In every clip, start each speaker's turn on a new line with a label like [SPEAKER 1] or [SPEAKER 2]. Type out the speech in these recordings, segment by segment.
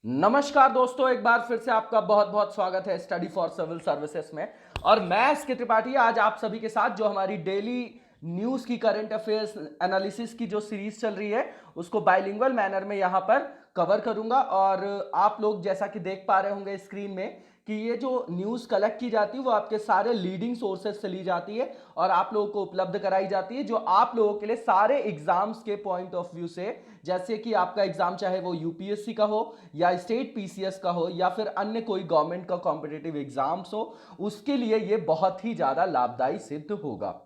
[SPEAKER 1] नमस्कार दोस्तों, एक बार फिर से आपका बहुत बहुत स्वागत है स्टडी फॉर सिविल सर्विसेज में। और मैं एस के त्रिपाठी आज आप सभी के साथ जो हमारी डेली न्यूज की करंट अफेयर्स एनालिसिस की जो सीरीज चल रही है उसको बाइलिंगुअल मैनर में यहां पर कवर करूंगा। और आप लोग जैसा कि देख पा रहे होंगे स्क्रीन में कि ये जो न्यूज कलेक्ट की जाती है वो आपके सारे लीडिंग सोर्सेज से ली जाती है और आप लोगों को उपलब्ध कराई जाती है, जो आप लोगों के लिए सारे एग्जाम्स के पॉइंट ऑफ व्यू से, जैसे कि आपका एग्जाम चाहे वो यूपीएससी का हो या स्टेट पीसीएस का हो या फिर अन्य कोई गवर्नमेंट का कॉम्पिटिटिव एग्जाम्स हो, उसके लिए ये बहुत ही ज्यादा लाभदायी सिद्ध होगा।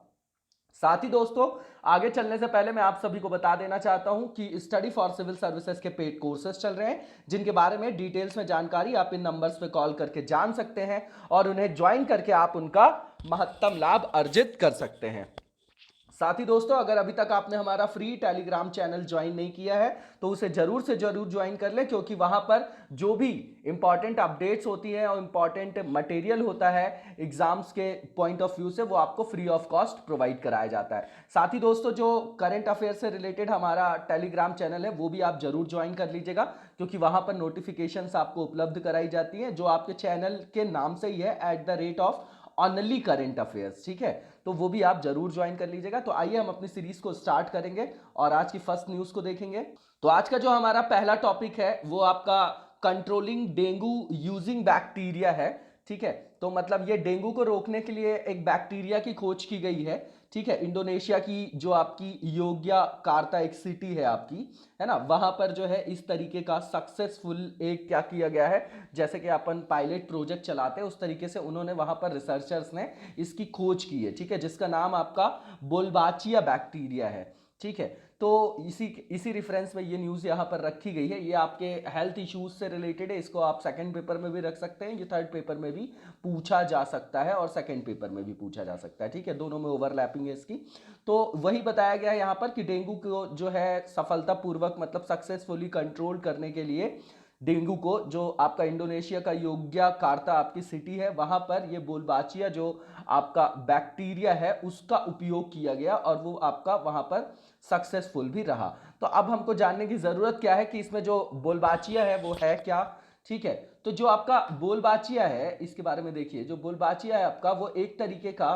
[SPEAKER 1] साथ ही दोस्तों, आगे चलने से पहले मैं आप सभी को बता देना चाहता हूं कि स्टडी फॉर सिविल सर्विसेज के पेड कोर्सेज चल रहे हैं, जिनके बारे में डिटेल्स में जानकारी आप इन नंबर्स पे कॉल करके जान सकते हैं और उन्हें ज्वाइन करके आप उनका महत्तम लाभ अर्जित कर सकते हैं। साथ ही दोस्तों, अगर अभी तक आपने हमारा फ्री टेलीग्राम चैनल ज्वाइन नहीं किया है तो उसे जरूर से जरूर ज्वाइन कर लें, क्योंकि वहां पर जो भी इंपॉर्टेंट अपडेट्स होती हैं और इंपॉर्टेंट मटेरियल होता है एग्जाम्स के पॉइंट ऑफ व्यू से, वो आपको फ्री ऑफ कॉस्ट प्रोवाइड कराया जाता है। साथ ही दोस्तों, जो करंट अफेयर से रिलेटेड हमारा टेलीग्राम चैनल है वो भी आप जरूर ज्वाइन कर लीजिएगा, क्योंकि वहां पर नोटिफिकेशंस आपको उपलब्ध कराई जाती हैं जो आपके चैनल के नाम से ही है, @ऑफ ऑनली करंट अफेयर्स। ठीक है, तो वो भी आप जरूर ज्वाइन कर लीजिएगा। तो आइए हम अपनी सीरीज को स्टार्ट करेंगे और आज की फर्स्ट न्यूज को देखेंगे। तो आज का जो हमारा पहला टॉपिक है वो आपका कंट्रोलिंग डेंगू यूजिंग बैक्टीरिया है। ठीक है, तो मतलब ये डेंगू को रोकने के लिए एक बैक्टीरिया की खोज की गई है। ठीक है, इंडोनेशिया की जो आपकी योग्याकार्ता एक सिटी है आपकी, है ना, वहां पर जो है इस तरीके का सक्सेसफुल एक क्या किया गया है, जैसे कि अपन पायलट प्रोजेक्ट चलाते हैं उस तरीके से उन्होंने वहां पर रिसर्चर्स ने इसकी खोज की है। ठीक है, जिसका नाम आपका बोल्बाचिया बैक्टीरिया है। ठीक है, तो इसी इसी रेफरेंस में ये न्यूज़ यहाँ पर रखी गई है। ये आपके हेल्थ इश्यूज से रिलेटेड है, इसको आप सेकंड पेपर में भी रख सकते हैं, ये थर्ड पेपर में भी पूछा जा सकता है और सेकंड पेपर में भी पूछा जा सकता है। ठीक है, दोनों में ओवरलैपिंग है इसकी। तो वही बताया गया है यहाँ पर कि डेंगू को जो है सफलतापूर्वक मतलब सक्सेसफुली कंट्रोल करने के लिए डेंगू को जो आपका इंडोनेशिया का योग्याकार्ता आपकी सिटी है वहां पर ये बोल्बाचिया जो आपका बैक्टीरिया है उसका उपयोग किया गया और वो आपका वहां पर सक्सेसफुल भी रहा। तो अब हमको जानने की जरूरत क्या है कि इसमें जो बोल्बाचिया है वो है क्या। ठीक है, तो जो आपका बोल्बाचिया है इसके बारे में देखिए, जो बोल्बाचिया है आपका वो एक तरीके का,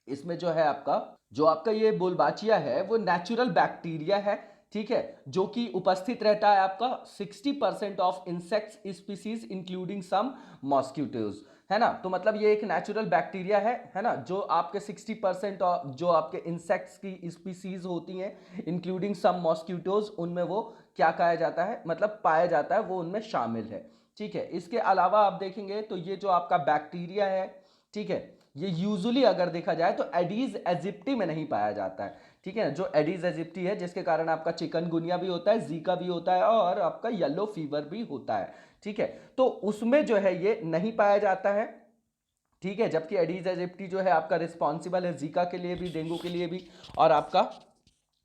[SPEAKER 1] इसमें जो है आपका जो आपका ये बोल्बाचिया है वो नेचुरल बैक्टीरिया है। ठीक है, जो कि उपस्थित रहता है आपका 60% of insects species including some mosquitoes, है ना। तो मतलब ये एक नेचुरल बैक्टीरिया है ना, जो आपके 60% जो आपके इंसेक्ट्स की स्पीसीज होती हैं इंक्लूडिंग सम मॉस्किटोज, उनमें वो क्या कहा जाता है, मतलब पाया जाता है, वो उनमें शामिल है। ठीक है, इसके अलावा आप देखेंगे तो ये जो आपका बैक्टीरिया है, ठीक है, ये यूजुअली अगर देखा जाए तो एडीज एजिप्टी में नहीं पाया जाता है। ठीक है, जो एडीज एजिप्टी है जिसके कारण आपका चिकनगुनिया भी होता है, जीका भी होता है और आपका येलो फीवर भी होता है। ठीक है, तो उसमें जो है ये नहीं पाया जाता है। ठीक है, जबकि एडीज एजिप्टी जो है आपका रिस्पॉन्सिबल है जीका के लिए भी, डेंगू के लिए भी और आपका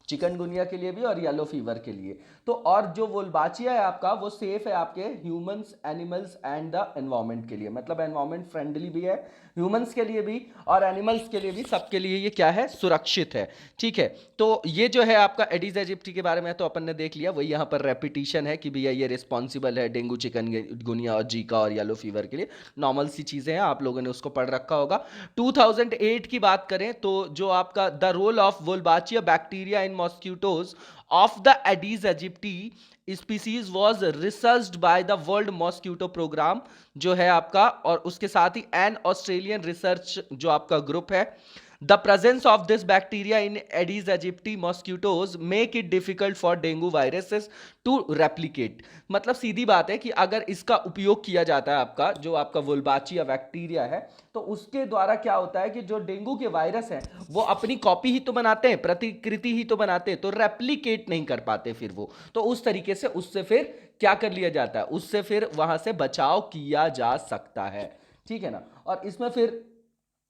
[SPEAKER 1] चिकनगुनिया के लिए भी और येलो फीवर के लिए। तो और जो वोल्बाचिया है आपका वो सेफ है आपके humans, animals and the environment के लिए, मतलब एनवायरमेंट फ्रेंडली भी है ह्यूमंस के लिए भी और एनिमल्स के लिए भी, सबके लिए ये क्या है, सुरक्षित है। ठीक है, तो ये जो है आपका एडीज एजिप्टी के बारे में तो अपन ने देख लिया, वही यहाँ पर रेपिटेशन है कि भैया ये रिस्पॉन्सिबल है डेंगू, चिकनगुनिया और जीका और येलो फीवर के लिए। नॉर्मल सी चीज़ें हैं, आप लोगों ने उसको पढ़ रखा होगा। 2008 की बात करें तो जो आपका the role of Wolbachia bacteria in mosquitoes of the Aedes aegypti species was researched by the World Mosquito Program जो है आपका, और उसके साथ ही एन ऑस्ट्रेलियन रिसर्च जो आपका ग्रुप है। The presence of this bacteria in Aedes aegypti mosquitoes make it difficult for dengue viruses to replicate। मतलब सीधी बात है कि अगर इसका उपयोग किया जाता है आपका जो आपका वोल्बाचिया बैक्टीरिया है तो उसके द्वारा क्या होता है कि जो डेंगू के वायरस हैं वो अपनी कॉपी ही तो बनाते हैं, प्रतिकृति ही तो बनाते हैं, तो रेप्लिकेट नहीं कर पाते फिर वो, तो उस तरीके से उससे फिर क्या कर लिया जाता है, उससे फिर वहां से बचाव किया जा सकता है। ठीक है ना, और इसमें फिर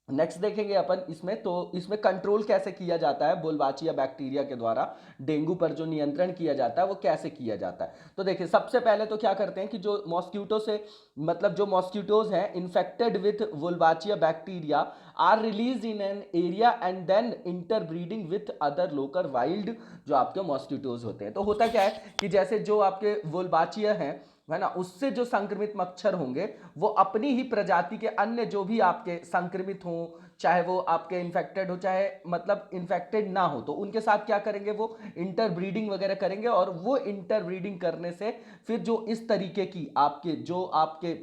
[SPEAKER 1] नेक्स्ट देखेंगे अपन इसमें, तो इसमें कंट्रोल कैसे किया जाता है बोल्बाचिया बैक्टीरिया के द्वारा, डेंगू पर जो नियंत्रण किया जाता है वो कैसे किया जाता है। तो देखिए, सबसे पहले तो क्या करते हैं कि जो मॉस्किटो से मतलब जो मॉस्किटोज हैं infected with Wolbachia bacteria are release in an area and then interbreeding with other local wild जो आपके मॉस्किटोज होते हैं। तो होता क्या है कि जैसे जो आपके वोल्बाचिया हैं है ना, उससे जो संक्रमित मच्छर होंगे वो अपनी ही प्रजाति के अन्य जो भी आपके संक्रमित हों, चाहे वो आपके इन्फेक्टेड हो चाहे मतलब इन्फेक्टेड ना हो, तो उनके साथ क्या करेंगे, वो इंटरब्रीडिंग वगैरह करेंगे। और वो इंटरब्रीडिंग करने से फिर जो इस तरीके की आपके जो आपके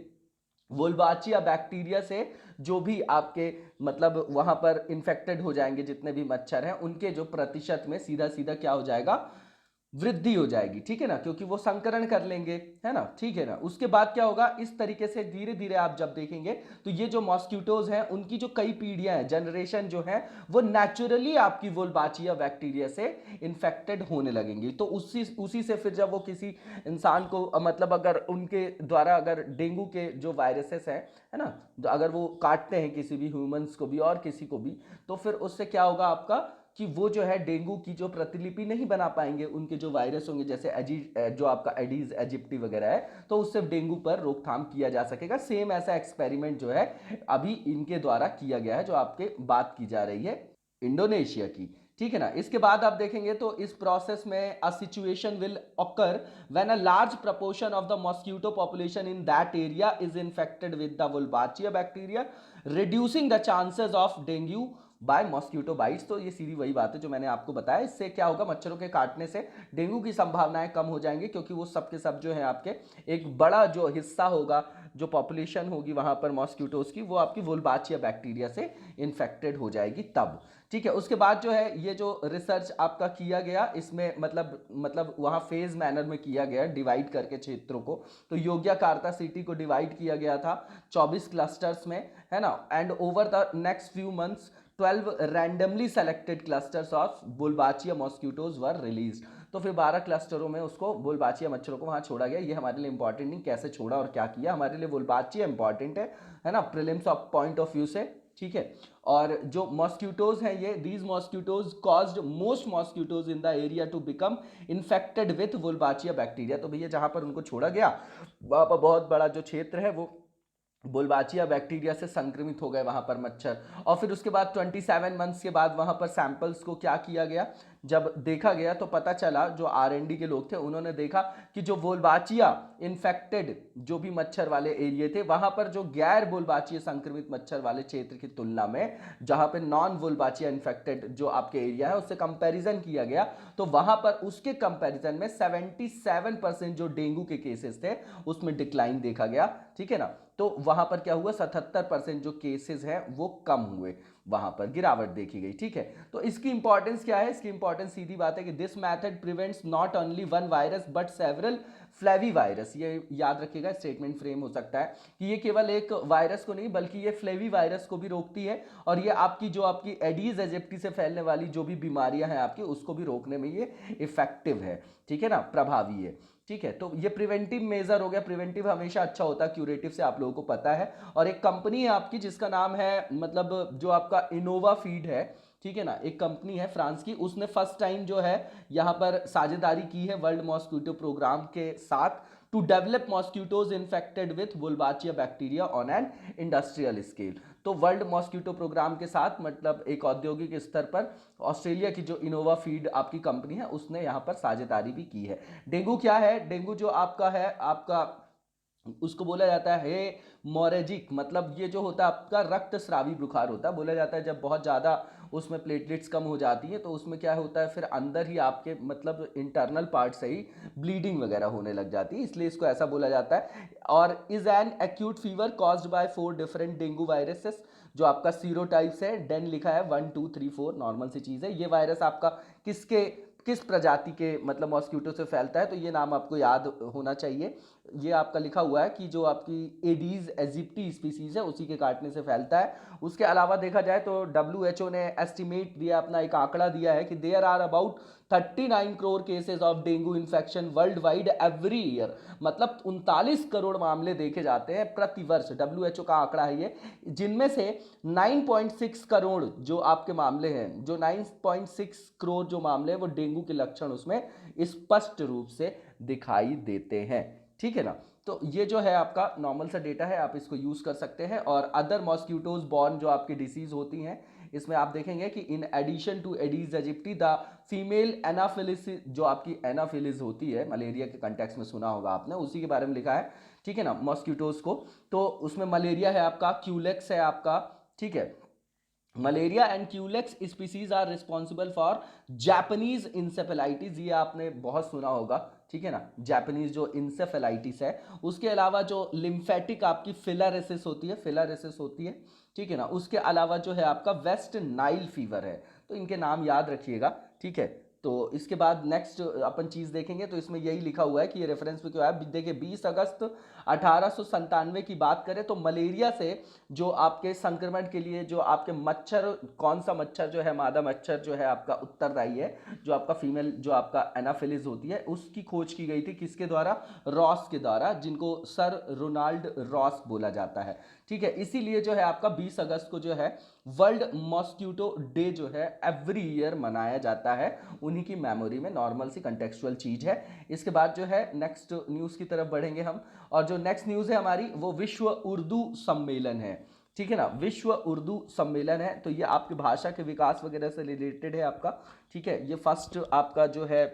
[SPEAKER 1] वोल्बाचिया बैक्टीरिया से जो भी आपके मतलब वहां पर इन्फेक्टेड हो जाएंगे जितने भी मच्छर हैं, उनके जो प्रतिशत में सीधा सीधा क्या हो जाएगा, वृद्धि हो जाएगी। ठीक है ना, क्योंकि वो संकरण कर लेंगे, है ना। ठीक है ना, उसके बाद क्या होगा, इस तरीके से धीरे धीरे आप जब देखेंगे तो ये जो मॉस्किटोज हैं उनकी जो कई पीढ़ियां हैं, जनरेशन जो है, वो नेचुरली आपकी वोल्बाचिया बैक्टीरिया से इन्फेक्टेड होने लगेंगी। तो उसी उसी से फिर जब वो किसी इंसान को मतलब अगर उनके द्वारा अगर डेंगू के जो वायरसेस हैं, है ना, तो अगर वो काटते हैं किसी भी ह्यूमंस को भी और किसी को भी, तो फिर उससे क्या होगा आपका कि वो जो है डेंगू की जो प्रतिलिपि नहीं बना पाएंगे, उनके जो वायरस होंगे जैसे जो आपका एडीज एजिप्टी वगैरह है, तो उससे डेंगू पर रोकथाम किया जा सकेगा। सेम ऐसा एक्सपेरिमेंट जो है अभी इनके द्वारा किया गया है, जो आपके बात की जा रही है इंडोनेशिया की। ठीक है ना, इसके बाद आप देखेंगे तो इस प्रोसेस में a situation will occur when a large proportion of the mosquito population in that area is infected with the Wolbachia bacteria, reducing the chances of dengue by mosquito bites. तो ये सीधी वही बात है जो मैंने आपको बताया, इससे क्या होगा, मच्छरों के काटने से डेंगू की संभावनाएं कम हो जाएंगी, क्योंकि वो सब के सब जो है आपके एक बड़ा जो हिस्सा होगा, जो पॉपुलेशन होगी वहां पर मॉस्किटोज की, वो आपकी वोल्बाचिया बैक्टीरिया से इन्फेक्टेड हो जाएगी तब। ठीक है, उसके बाद जो है ये जो रिसर्च आपका किया गया, इसमें मतलब वहाँ फेज मैनर में किया गया, डिवाइड करके क्षेत्रों को। तो योग्याकार्ता सिटी को डिवाइड किया गया था 24 क्लस्टर्स में, है ना, and over the next few months 12 randomly selected clusters of Wolbachia mosquitoes were release. तो फिर 12 क्लस्टरों में उसको बुलबाचिया मच्छरों को वहाँ छोड़ा गया। ये हमारे लिए इंपॉर्टेंट नहीं कैसे छोड़ा और क्या किया, हमारे लिए बुलबाचिया इंपॉर्टेंट है ना, prelims of point of view से। ठीक है, और जो मॉस्किटोज हैं ये these mosquitoes caused most mosquitoes in the area to become infected with Wolbachia bacteria. तो भैया जहां पर उनको छोड़ा गया वहां पर बहुत बड़ा जो क्षेत्र है वो बुलबाचिया बैक्टीरिया से संक्रमित हो गए वहां पर मच्छर। और फिर उसके बाद 27 मंथ्स के बाद वहां पर सैंपल्स को क्या किया गया, जब देखा गया तो पता चला, जो आरएनडी के लोग थे उन्होंने देखा कि जो वोल्बाचिया इन्फेक्टेड जो भी मच्छर वाले एरिया थे, वहां पर जो गैर वोल्बाचिया संक्रमित मच्छर वाले क्षेत्र की तुलना में जहां पे नॉन वोल्बाचिया इन्फेक्टेड जो आपके एरिया है उससे कंपैरिजन किया गया, तो वहां पर उसके कंपैरिजन में 77% जो डेंगू के केसेस थे उसमें डिक्लाइन देखा गया। ठीक है ना, तो वहां पर क्या हुआ, 77% जो केसेस हैं वो कम हुए, वहां पर गिरावट देखी गई। ठीक है, तो इसकी इंपॉर्टेंस क्या है, इसकी इंपॉर्टेंस सीधी बात है कि this method prevents not only one virus but several flavi virus. ये याद रखिएगा, स्टेटमेंट फ्रेम हो सकता है कि ये केवल एक वायरस को नहीं बल्कि ये फ्लेवी वायरस को भी रोकती है, और ये आपकी एडीज एजिप्टी से फैलने वाली जो भी बीमारियां हैं आपकी उसको भी रोकने में ये इफेक्टिव है। ठीक है ना, प्रभावी है। ठीक है, तो ये प्रिवेंटिव मेजर हो गया। प्रिवेंटिव हमेशा अच्छा होता है, क्यूरेटिव से आप लोगों को पता है। और एक कंपनी है आपकी जिसका नाम है मतलब जो आपका इनोवा फीड है, ठीक है ना, एक कंपनी है फ्रांस की, उसने फर्स्ट टाइम जो है यहाँ पर साझेदारी की है वर्ल्ड मॉस्किटो प्रोग्राम के साथ to develop mosquitoes infected with Wolbachia bacteria on an industrial scale. तो वर्ल्ड मॉस्किटो प्रोग्राम के साथ मतलब एक औद्योगिक स्तर पर ऑस्ट्रेलिया की जो इनोवा फीड आपकी कंपनी है उसने यहाँ पर साझेदारी भी की है। डेंगू क्या है, डेंगू जो आपका है आपका उसको बोला जाता है मोरेजिक, मतलब ये जो होता है आपका रक्त स्रावी बुखार होता है। बोला जाता है जब बहुत ज़्यादा उसमें प्लेटलेट्स कम हो जाती हैं तो उसमें क्या होता है, फिर अंदर ही आपके मतलब इंटरनल पार्ट से ही ब्लीडिंग वगैरह होने लग जाती है, इसलिए इसको ऐसा बोला जाता है। और is an acute fever caused by 4 different dengue viruses. जो आपका सीरोटाइप्स है, डेन लिखा है 1 2 3 4, नॉर्मल सी चीज़ है। ये वायरस आपका किस प्रजाति के मतलब मॉस्किटो से फैलता है, तो ये नाम आपको याद होना चाहिए। ये आपका लिखा हुआ है कि जो आपकी एडीज एजिप्टी स्पीसीज है उसी के काटने से फैलता है। उसके अलावा देखा जाए तो WHO ने एस्टिमेट दिया, अपना एक आंकड़ा दिया है कि there are about 39 crore cases of dengue infection worldwide every year. मतलब 39 करोड़ मामले देखे जाते हैं प्रति वर्ष, WHO का आंकड़ा है ये, जिनमें से 9.6 करोड़ जो आपके मामले हैं, जो 9.6 करोड़ जो मामले हैं वो डेंगू के लक्षण उसमें स्पष्ट रूप से दिखाई देते हैं। ठीक है ना, तो ये जो है आपका नॉर्मल सा डेटा है, आप इसको यूज कर सकते हैं। और अदर मॉस्किटोज बॉर्न जो आपकी डिसीज होती हैं इसमें आप देखेंगे कि in addition to Aedes aegypti the female Anopheles, जो आपकी एनाफिलिस होती है मलेरिया के कंटेक्स में सुना होगा आपने, उसी के बारे में लिखा है, ठीक है ना, मॉस्किटोज को। तो उसमें मलेरिया है आपका, क्यूलेक्स है आपका, ठीक है। Malaria and Culex species are responsible for Japanese encephalitis, ये आपने बहुत सुना होगा, ठीक है ना, जापानीज जो इंसेफेलाइटिस है। उसके अलावा जो लिम्फेटिक आपकी फिलारेसिस होती है, फिलारेसिस होती है, ठीक है ना। उसके अलावा जो है आपका वेस्ट नाइल फीवर है। तो इनके नाम याद रखिएगा, ठीक है। तो इसके बाद नेक्स्ट अपन चीज देखेंगे तो इसमें यही लिखा हुआ है कि ये रेफरेंस पे क्यों है, देखिए 20 अगस्त 1897 की बात करें तो मलेरिया से जो आपके संक्रमण के लिए जो आपके मच्छर, कौन सा मच्छर जो है, मादा मच्छर जो है आपका उत्तरदायी है, जो आपका फीमेल जो आपका एनाफिलिस होती है, उसकी खोज की गई थी किसके द्वारा, रॉस के द्वारा, जिनको सर रोनाल्ड रॉस बोला जाता है, ठीक है। इसीलिए जो है आपका 20 अगस्त को जो है वर्ल्ड मॉस्किटो डे जो है एवरी ईयर मनाया जाता है, उन्हीं की मेमोरी में। नॉर्मल सी कंटेक्चुअल चीज है। इसके बाद जो है नेक्स्ट न्यूज की तरफ बढ़ेंगे हम, और जो नेक्स्ट न्यूज है हमारी वो विश्व उर्दू सम्मेलन है, ठीक है ना, विश्व उर्दू सम्मेलन है। तो ये आपकी भाषा के विकास वगैरह से रिलेटेड है आपका, ठीक है। ये फर्स्ट आपका जो है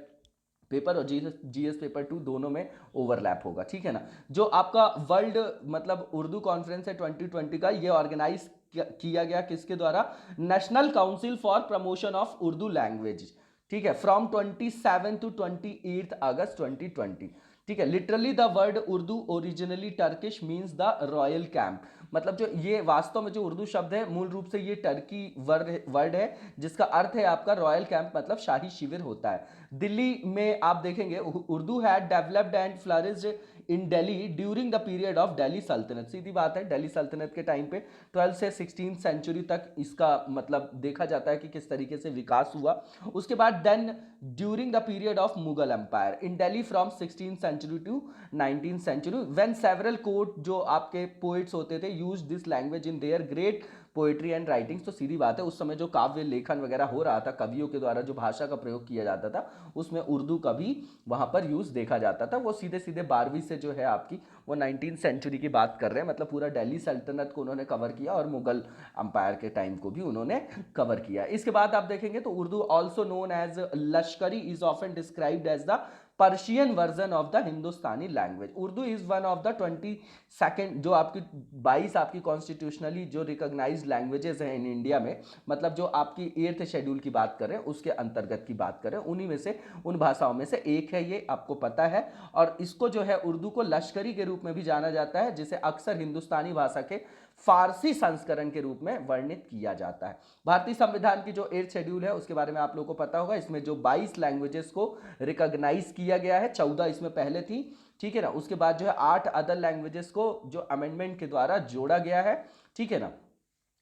[SPEAKER 1] पेपर और जीएस पेपर 2 दोनों में ओवरलैप होगा, ठीक है ना। जो आपका वर्ल्ड मतलब उर्दू कॉन्फ्रेंस है 2020 का, ये ऑर्गेनाइज किया गया किसके द्वारा, national council for promotion of Urdu language, ठीक है, फ्रॉम 27 to 28 अगस्त 2020, ठीक है। Literally the word Urdu originally Turkish means the royal camp, मतलब जो ये वास्तव में जो उर्दू शब्द है मूल रूप से ये टर्की वर्ड है, जिसका अर्थ है आपका रॉयल कैंप, मतलब शाही शिविर होता है। दिल्ली में आप देखेंगे Urdu had developed and flourished in Delhi during the period of Delhi सल्तनत, सीधी बात है, दिल्ली सल्तनत के टाइम पे 12 से 16 सेंचुरी तक इसका मतलब देखा जाता है कि किस तरीके से विकास हुआ। उसके बाद then during the period of Mughal empire in Delhi from 16 century to 19 century when several court जो आपके पोइट्स होते थे use this language in their great poetry and writings. तो सीधी बात है, उस समय जो काव्य लेखन वगैरह हो रहा था, कवियों के द्वारा जो भाषा का प्रयोग किया जाता था, उसमें उर्दू का भी वहां पर यूज देखा जाता था। वो सीधे सीधे 12वीं से जो है आपकी वो 19 सेंचुरी की बात कर रहे हैं, मतलब पूरा दिल्ली सल्तनत को उन्होंने कवर किया और मुगल अंपायर के टाइम को भी उन्होंने कवर किया। इसके बाद आप देखेंगे तो Urdu also known as Lashkari is often described as the Persian version of the Hindustani language. Urdu is one of the 22nd जो आपकी 22 आपकी कॉन्स्टिट्यूशनली जो रिकॉग्नाइज लैंग्वेजेस हैं इन इंडिया में, मतलब जो आपकी 8th शेड्यूल की बात करें उसके अंतर्गत की बात करें, उन्हीं में से उन भाषाओं में से एक है, ये आपको पता है। और इसको जो है उर्दू को लश्करी के रूप में भी जाना जाता है, जिसे अक्सर हिंदुस्तानी भाषा के फारसी संस्करण के रूप में वर्णित किया जाता है। भारतीय संविधान की जो 8th शेड्यूल है उसके बारे में आप लोगों को पता होगा, इसमें जो 22 लैंग्वेजेस को रिकॉग्नाइज किया गया है, 14 इसमें पहले थी, ठीक है ना। उसके बाद जो है 8 अदर लैंग्वेजेस को जो अमेंडमेंट के द्वारा जोड़ा गया है, ठीक है ना,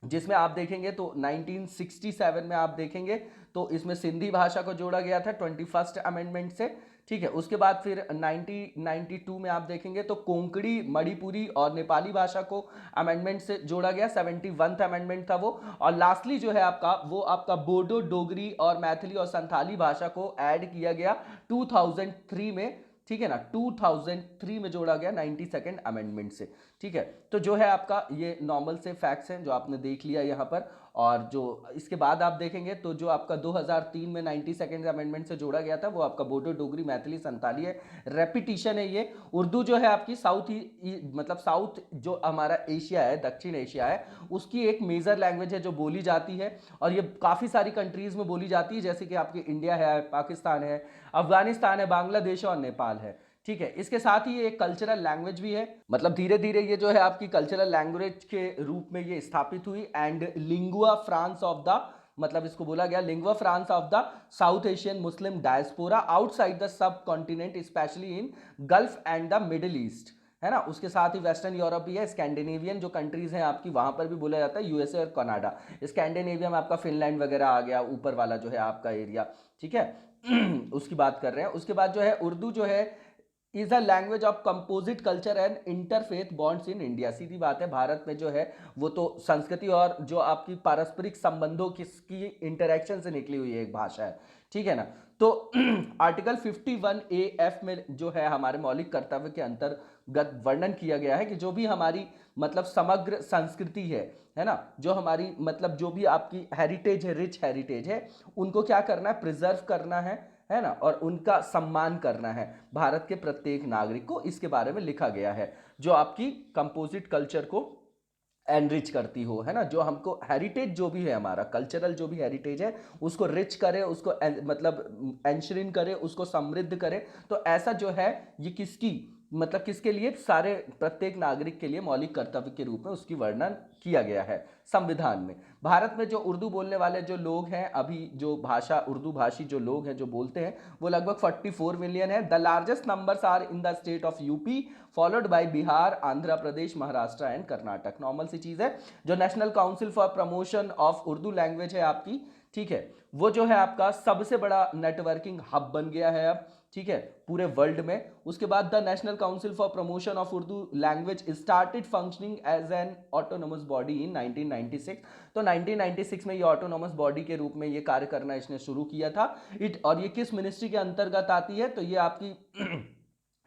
[SPEAKER 1] जिसमें आप देखेंगे तो 1967 में आप देखेंगे तो इसमें सिंधी भाषा को जोड़ा गया था 21st अमेंडमेंट से, ठीक है। उसके बाद फिर 1992 में आप देखेंगे तो कोंकणी, मणिपुरी और नेपाली भाषा को अमेंडमेंट से जोड़ा गया, 71th अमेंडमेंट था वो। और लास्टली जो है आपका बोडो, डोगरी और मैथिली और संथाली भाषा को ऐड किया गया 2003 में, ठीक है ना, 2003 में जोड़ा गया 92nd अमेंडमेंट से, ठीक है। तो जो है आपका ये नॉर्मल से फैक्ट्स हैं जो आपने देख लिया यहाँ पर। और जो इसके बाद आप देखेंगे तो जो आपका 2003 में 92nd अमेंडमेंट से जोड़ा गया था वो आपका बोडो, डोगरी, मैथिली, संताली है। रेपिटिशन है ये। उर्दू जो है आपकी मतलब साउथ जो हमारा एशिया है, दक्षिण एशिया है, उसकी एक मेजर लैंग्वेज है जो बोली जाती है, और ये काफ़ी सारी कंट्रीज में बोली जाती है, जैसे कि आपकी इंडिया है, पाकिस्तान है, अफगानिस्तान है, बांग्लादेश और नेपाल है, ठीक है। इसके साथ ही एक कल्चरल लैंग्वेज भी है, मतलब धीरे धीरे ये जो है आपकी कल्चरल लैंग्वेज के रूप में ये स्थापित हुई। And lingua France of the, मतलब इसको बोला गया lingua France of the south Asian Muslim diaspora outside the sub continent specially in gulf and the middle east, है ना। उसके साथ ही वेस्टर्न यूरोप भी है, स्कैंडिनेवियन जो कंट्रीज हैं आपकी वहां पर भी बोला जाता है, यूएसए और कनाडा। स्कैंडिनेविया में आपका फिनलैंड वगैरह आ गया, ऊपर वाला जो है आपका एरिया, ठीक है। उसकी बात कर रहे हैं। उसके बाद जो है उर्दू जो है is a language of composite culture and interfaith bonds in India. सीधी बात है, भारत में जो है वो तो संस्कृति और जो आपकी पारस्परिक संबंधों की इंटरेक्शन से निकली हुई एक भाषा है, ठीक है ना। तो आर्टिकल 51A(F) में जो है हमारे मौलिक कर्तव्य के अंतर्गत वर्णन किया गया है कि जो भी हमारी मतलब समग्र संस्कृति है ना, जो हमारी मतलब जो भी आपकी हेरिटेज है, रिच हेरिटेज है, उनको क्या करना है, प्रिजर्व करना है ना, और उनका सम्मान करना है भारत के प्रत्येक नागरिक को। इसके बारे में लिखा गया है, जो आपकी कंपोजिट कल्चर को एनरिच करती हो, है ना, जो हमको हेरिटेज जो भी है हमारा कल्चरल जो भी हेरिटेज है उसको रिच करे, उसको मतलब एंश्योर करे, उसको समृद्ध करे। तो ऐसा जो है ये किसकी मतलब किसके लिए, सारे प्रत्येक नागरिक के लिए मौलिक कर्तव्य के रूप में उसकी वर्णन किया गया है संविधान में। भारत में जो उर्दू बोलने वाले जो लोग हैं, अभी जो भाषा उर्दू भाषी जो लोग हैं जो बोलते हैं, वो लगभग 44 मिलियन है। The largest numbers are in the state of UP, followed by Bihar, Andhra Pradesh, Maharashtra and Karnataka. Normal सी चीज है। जो national council for promotion of Urdu language है आपकी, ठीक है, वो जो है आपका सबसे बड़ा नेटवर्किंग हब बन गया है अब, ठीक है, पूरे वर्ल्ड में। उसके बाद the National council for promotion of Urdu Language started functioning as an autonomous body in 1996। तो 1996 में ये ऑटोनोमस बॉडी के रूप में ये कार्य करना इसने शुरू किया था। और ये किस मिनिस्ट्री के अंतर्गत आती है, तो ये आपकी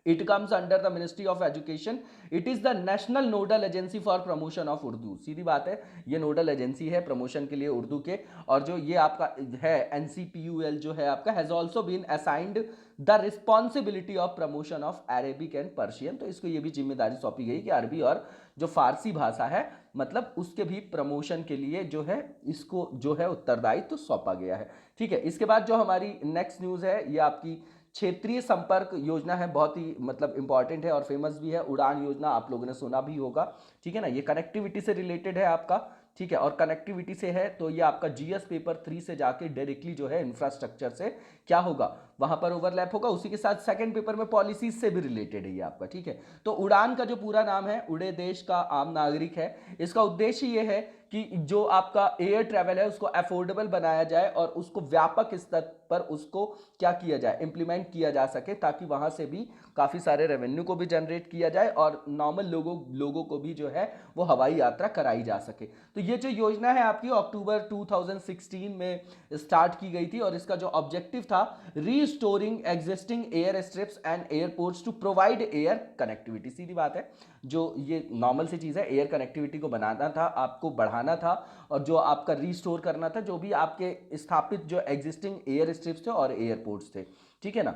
[SPEAKER 1] It comes under the Ministry of Education. It is the national nodal agency for promotion of Urdu. सीधी बात है, ये नोडल एजेंसी है प्रमोशन के लिए उर्दू के। और जो ये आपका है NCPUL जो है आपका, has also been assigned the responsibility of promotion of Arabic and Persian. तो इसको ये भी जिम्मेदारी सौंपी गई कि अरबी और जो फारसी भाषा है मतलब उसके भी प्रमोशन के लिए जो है इसको जो है उत्तरदायित्व तो सौंपा गया है, ठीक है। इसके बाद जो हमारी नेक्स्ट न्यूज़ है ये आपकी क्षेत्रीय संपर्क योजना है, बहुत ही मतलब इंपॉर्टेंट है और फेमस भी है। उड़ान योजना आप लोगों ने सुना भी होगा, ठीक है ना। ये कनेक्टिविटी से रिलेटेड है आपका, ठीक है, और कनेक्टिविटी से है तो ये आपका GS पेपर 3 से जाके डायरेक्टली जो है इंफ्रास्ट्रक्चर से क्या होगा, वहां पर ओवरलैप होगा। उसी के साथ सेकंड पेपर में पॉलिसीज से भी रिलेटेड है ये आपका, ठीक है। तो उड़ान का जो पूरा नाम है, उड़े देश का आम नागरिक है। इसका उद्देश्य ये है कि जो आपका एयर ट्रैवल है उसको अफोर्डेबल बनाया जाए और उसको व्यापक स्तर पर उसको क्या किया जाए, इंप्लीमेंट किया जा सके, ताकि वहां से भी काफी सारे रेवेन्यू को भी जनरेट किया जाए और नॉर्मल लोगों को भी जो है वो हवाई यात्रा कराई जा सके। तो ये जो योजना है आपकी अक्टूबर 2016 में स्टार्ट की गई थी और इसका जो ऑब्जेक्टिव था, restoring existing air strips and airports to provide air connectivity. सीधी बात है, जो ये नॉर्मल सी चीज है, एयर कनेक्टिविटी को बनाना था, आपको बढ़ाना था और जो आपका रीस्टोर करना था जो भी आपके स्थापित जो एग्जिस्टिंग एयर स्ट्रिप्स थे और एयरपोर्ट्स थे, ठीक है ना।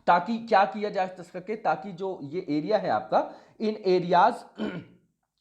[SPEAKER 1] ताकि क्या किया जा सके, ताकि जो ये एरिया है आपका, in areas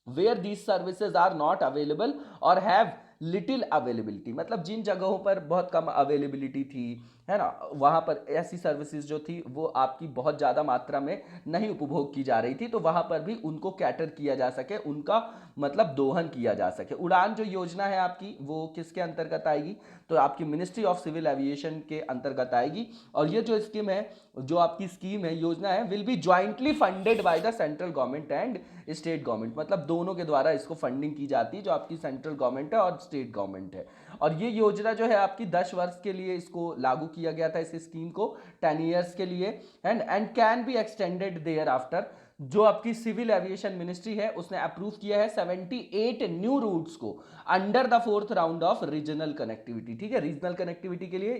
[SPEAKER 1] where these services are not available और हैव लिटिल अवेलेबिलिटी, मतलब जिन जगहों पर बहुत कम अवेलेबिलिटी थी, है ना, वहां पर ऐसी सर्विसेज जो थी वो आपकी बहुत ज़्यादा मात्रा में नहीं उपभोग की जा रही थी, तो वहां पर भी उनको कैटर किया जा सके, उनका मतलब दोहन किया जा सके। उड़ान जो योजना है आपकी वो किसके अंतर्गत आएगी, तो आपकी मिनिस्ट्री ऑफ सिविल एविएशन के अंतर्गत आएगी। और ये जो स्कीम है, जो आपकी स्कीम है, योजना है, will be jointly funded by the central government and state government, मतलब दोनों के द्वारा इसको फंडिंग की जाती है, जो आपकी सेंट्रल गवर्नमेंट है और स्टेट गवर्नमेंट है। और ये योजना जो है आपकी 10 वर्ष के लिए इसको लागू किया गया था, इस स्कीम को 10 ईयर्स के लिए, and can be extended thereafter. जो आपकी सिविल एविएशन मिनिस्ट्री है उसने अप्रूव किया है 78 न्यू रूट्स को under the 4th round of regional connectivity, ठीक है, रीजनल कनेक्टिविटी के लिए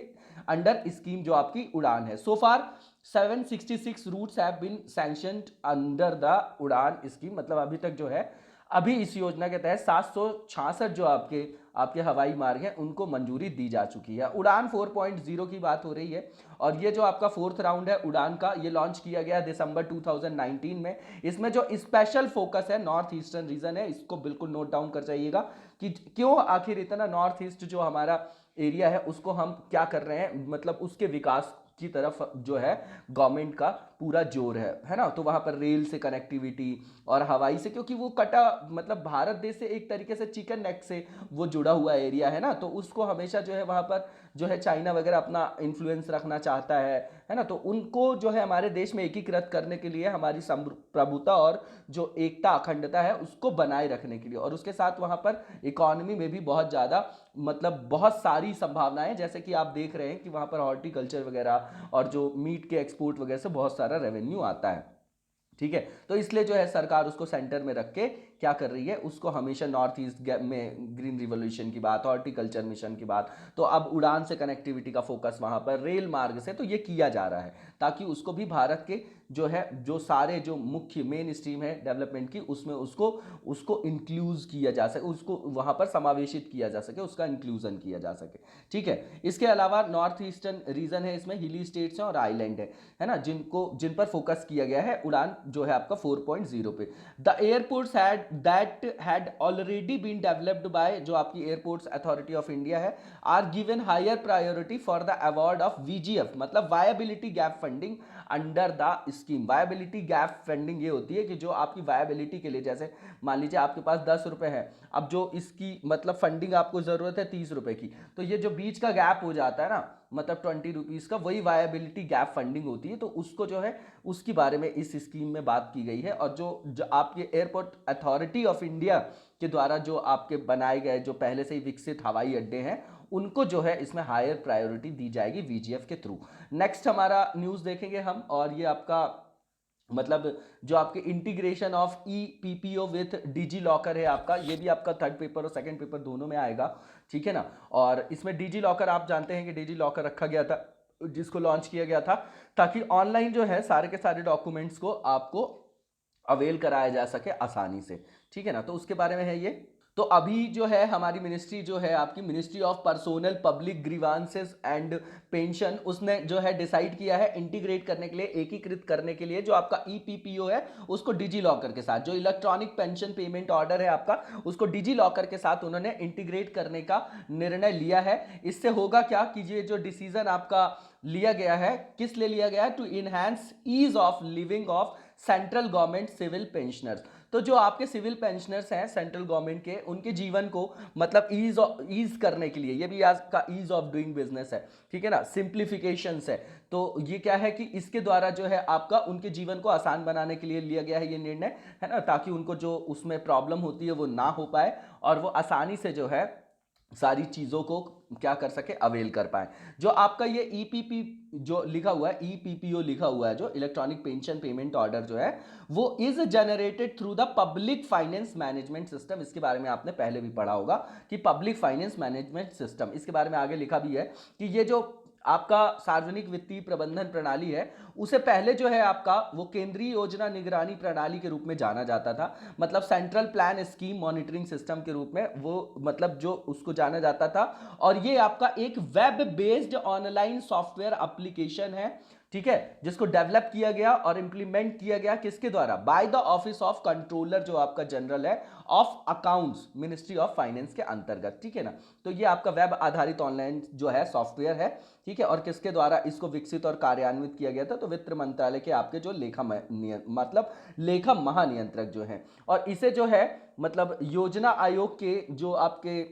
[SPEAKER 1] अंडर स्कीम जो आपकी उड़ान है। So far 766 routes have been sanctioned under the Udan scheme, मतलब अभी तक जो है अभी इस योजना के तहत 766 जो आपके हवाई मार्ग हैं उनको मंजूरी दी जा चुकी है। उड़ान 4.0 की बात हो रही है और ये जो आपका 4th राउंड है उड़ान का, ये लॉन्च किया गया दिसंबर 2019 में। इसमें जो स्पेशल फोकस है नॉर्थ ईस्टर्न रीजन है, इसको बिल्कुल नोट डाउन कर जाइएगा कि क्यों आखिर इतना नॉर्थ ईस्ट जो हमारा एरिया है उसको हम क्या कर रहे हैं, मतलब उसके विकास की तरफ जो है गवर्नमेंट का पूरा जोर है ना। तो वहां पर रेल से कनेक्टिविटी और हवाई से, क्योंकि वो कटा मतलब भारत देश से एक तरीके से चिकन नेक से वो जुड़ा हुआ एरिया है ना, तो उसको हमेशा जो है वहां पर जो है चाइना वगैरह अपना इन्फ्लुएंस रखना चाहता है ना, तो उनको जो है हमारे देश में एकीकृत करने के लिए, हमारी प्रभुता और जो एकता अखंडता है उसको बनाए रखने के लिए, और उसके साथ वहां पर इकोनॉमी में भी बहुत ज़्यादा मतलब बहुत सारी संभावनाएं, जैसे कि आप देख रहे हैं कि वहां पर हॉर्टिकल्चर वगैरह और जो मीट के एक्सपोर्ट वगैरह से बहुत सारा रेवेन्यू आता है। ठीक है, तो इसलिए जो है सरकार उसको सेंटर में रख के क्या कर रही है, उसको हमेशा नॉर्थ ईस्ट में ग्रीन रिवोल्यूशन की बात, हॉर्टिकल्चर मिशन की बात, तो अब उड़ान से कनेक्टिविटी का फोकस वहां पर रेल मार्ग से, तो ये किया जा रहा है ताकि उसको भी भारत के जो है जो सारे जो मुख्य मेन स्ट्रीम है डेवलपमेंट की उसमें उसको उसको इंक्लूज किया जा सके, उसको वहां पर समावेशित किया जा सके, उसका इंक्लूजन किया जा सके। ठीक है, इसके अलावा नॉर्थ ईस्टर्न रीजन है, इसमें हिली स्टेट्स हैं और आइलैंड है ना, जिन पर फोकस किया गया है उड़ान जो है आपका 4.0 पे। The airports had already been developed by जो आपकी एयरपोर्ट्स अथॉरिटी ऑफ इंडिया है are given higher priority for the award of VGF, मतलब viability gap funding under the scheme. Viability gap funding ये होती है कि जो आपकी वायबिलिटी के लिए, जैसे मान लीजिए आपके पास 10 रुपए है, अब जो इसकी मतलब फंडिंग आपको जरूरत है 30 रुपए की, तो ये जो बीच का गैप हो जाता है ना, मतलब 20 रुपीज का, वही वायबिलिटी गैप फंडिंग होती है। तो उसको जो है उसके बारे में इस स्कीम में बात की गई है, और जो आपके एयरपोर्ट अथॉरिटी ऑफ इंडिया के द्वारा जो आपके बनाए गए जो पहले से ही विकसित हवाई अड्डे हैं उनको जो है इसमें हायर प्रायोरिटी दी जाएगी वीजीएफ के थ्रू। नेक्स्ट हमारा न्यूज देखेंगे हम, और ये आपका मतलब जो आपके integration of e PPO with DigiLocker है आपका, ये भी आपका थर्ड पेपर और सेकंड पेपर दोनों में आएगा। ठीक है ना, और इसमें डिजी लॉकर आप जानते हैं कि डिजी लॉकर रखा गया था, जिसको लॉन्च किया गया था ताकि ऑनलाइन जो है सारे के सारे डॉक्यूमेंट्स को आपको अवेल कराया जा सके आसानी से। ठीक है ना, तो उसके बारे में है ये। तो अभी जो है हमारी मिनिस्ट्री जो है आपकी ministry of personnel public grievances and pension, उसने जो है डिसाइड किया है इंटीग्रेट करने के लिए, एकीकृत करने के लिए जो आपका ईपीपीओ है उसको डिजी लॉकर के साथ, जो इलेक्ट्रॉनिक पेंशन पेमेंट ऑर्डर है आपका, उसको डिजी लॉकर के साथ उन्होंने इंटीग्रेट करने का निर्णय लिया है। इससे होगा क्या कि ये जो डिसीजन आपका लिया गया है, किस लिए लिया गया है, to enhance ease of living of central government civil pensioners. तो जो आपके सिविल पेंशनर्स हैं सेंट्रल गवर्नमेंट के, उनके जीवन को मतलब ईज करने के लिए, ये भी आज का ईज ऑफ डूइंग बिजनेस है। ठीक है ना, सिंप्लीफिकेशन है। तो ये क्या है कि इसके द्वारा जो है आपका उनके जीवन को आसान बनाने के लिए लिया गया है ये निर्णय, है ना, ताकि उनको जो उसमें प्रॉब्लम होती है वो ना हो पाए और वो आसानी से जो है सारी चीजों को क्या कर सके, अवेल कर पाए। जो आपका ये ईपीपी जो लिखा हुआ है, ईपीपीओ लिखा हुआ है, जो इलेक्ट्रॉनिक पेंशन पेमेंट ऑर्डर जो है वो is generated through the public finance management system. इसके बारे में आपने पहले भी पढ़ा होगा कि पब्लिक फाइनेंस मैनेजमेंट सिस्टम, इसके बारे में आगे लिखा भी है कि ये जो आपका सार्वजनिक वित्तीय प्रबंधन प्रणाली है उसे पहले जो है आपका वो केंद्रीय योजना निगरानी प्रणाली के रूप में जाना जाता था, मतलब central plan scheme monitoring system के रूप में वो मतलब जो उसको जाना जाता था। और ये आपका एक web based online software application है, ठीक है, जिसको डेवलप किया गया और इंप्लीमेंट किया गया किसके द्वारा, by the office of controller जो आपका जनरल है of accounts ministry of finance के अंतर्गत। ठीक है ना, तो ये आपका वेब आधारित ऑनलाइन जो है सॉफ्टवेयर है। ठीक है, और किसके द्वारा इसको विकसित और कार्यान्वित किया गया था, तो वित्त मंत्रालय के आपके जो मतलब लेखा महानियंत्रक जो है, और इसे जो है मतलब योजना आयोग के जो आपके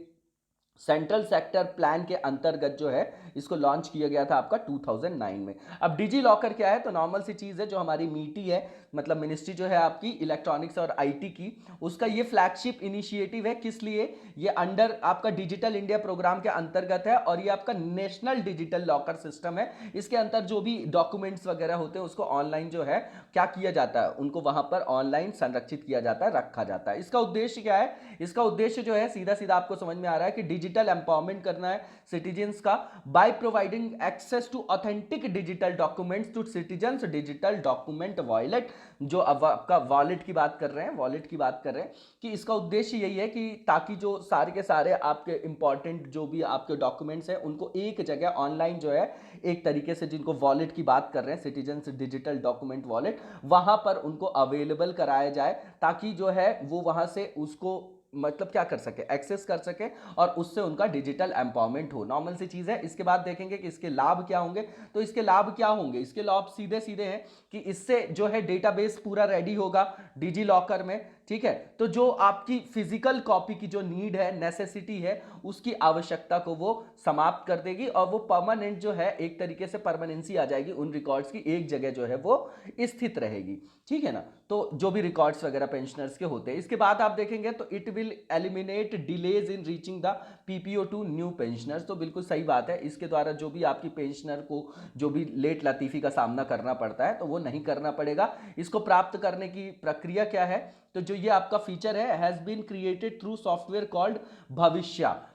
[SPEAKER 1] सेंट्रल सेक्टर प्लान के अंतर्गत जो है इसको लॉन्च किया गया था आपका 2009 में। अब डिजी लॉकर क्या है, तो नॉर्मल सी चीज है, जो हमारी मीटी है मतलब मिनिस्ट्री जो है आपकी इलेक्ट्रॉनिक्स और आईटी की, उसका ये फ्लैगशिप इनिशिएटिव है। किस लिए, ये अंडर आपका डिजिटल इंडिया प्रोग्राम के अंतर्गत है, और ये आपका नेशनल डिजिटल लॉकर सिस्टम है। इसके अंदर जो भी डॉक्यूमेंट्स वगैरह होते हैं उसको ऑनलाइन जो है क्या किया जाता है, उनको वहां पर ऑनलाइन संरक्षित किया जाता है, रखा जाता है। इसका उद्देश्य क्या है, इसका उद्देश्य जो है सीधा सीधा आपको समझ में आ रहा है कि डिजिटल एम्पावरमेंट करना है सिटीजन्स का by providing access to authentic digital documents to citizens. Digital document wallet, जो अब आपका वॉलेट की बात कर रहे हैं, वॉलेट की बात कर रहे हैं कि इसका उद्देश्य यही है कि ताकि जो सारे के सारे आपके इंपॉर्टेंट जो भी आपके डॉक्यूमेंट्स हैं उनको एक जगह ऑनलाइन जो है एक तरीके से, जिनको वॉलेट की बात कर रहे हैं सिटीजन्स डिजिटल डॉक्यूमेंट वॉलेट, वहां पर उनको अवेलेबल कराया जाए, ताकि जो है वो वहां से उसको मतलब क्या कर सके, एक्सेस कर सके, और उससे उनका डिजिटल एम्पावरमेंट हो। नॉर्मल सी चीज है। इसके बाद देखेंगे कि इसके लाभ क्या होंगे, तो इसके लाभ क्या होंगे, इसके लाभ सीधे सीधे हैं कि इससे जो है डेटाबेस पूरा रेडी होगा डिजी लॉकर में। ठीक है। तो जो आपकी फिजिकल कॉपी की जो नीड है, नेसेसिटी है, उसकी आवश्यकता को वो समाप्त कर देगी और वो परमानेंट जो है, एक तरीके से परमानेंसी आ जाएगी उन रिकॉर्ड्स की, एक जगह जो है वो स्थित रहेगी, ठीक है ना। तो जो भी रिकॉर्ड्स वगैरह पेंशनर्स के होते हैं, इसके बाद आप देखेंगे तो it will eliminate delays in reaching the PPO to new pensioners. तो बिल्कुल सही बात है, इसके द्वारा जो भी आपकी पेंशनर को जो भी लेट लतीफी का सामना करना पड़ता है तो वो नहीं करना पड़ेगा। इसको प्राप्त करने की प्रक्रिया क्या है, तो जो ये आपका फीचर है, has been created through software called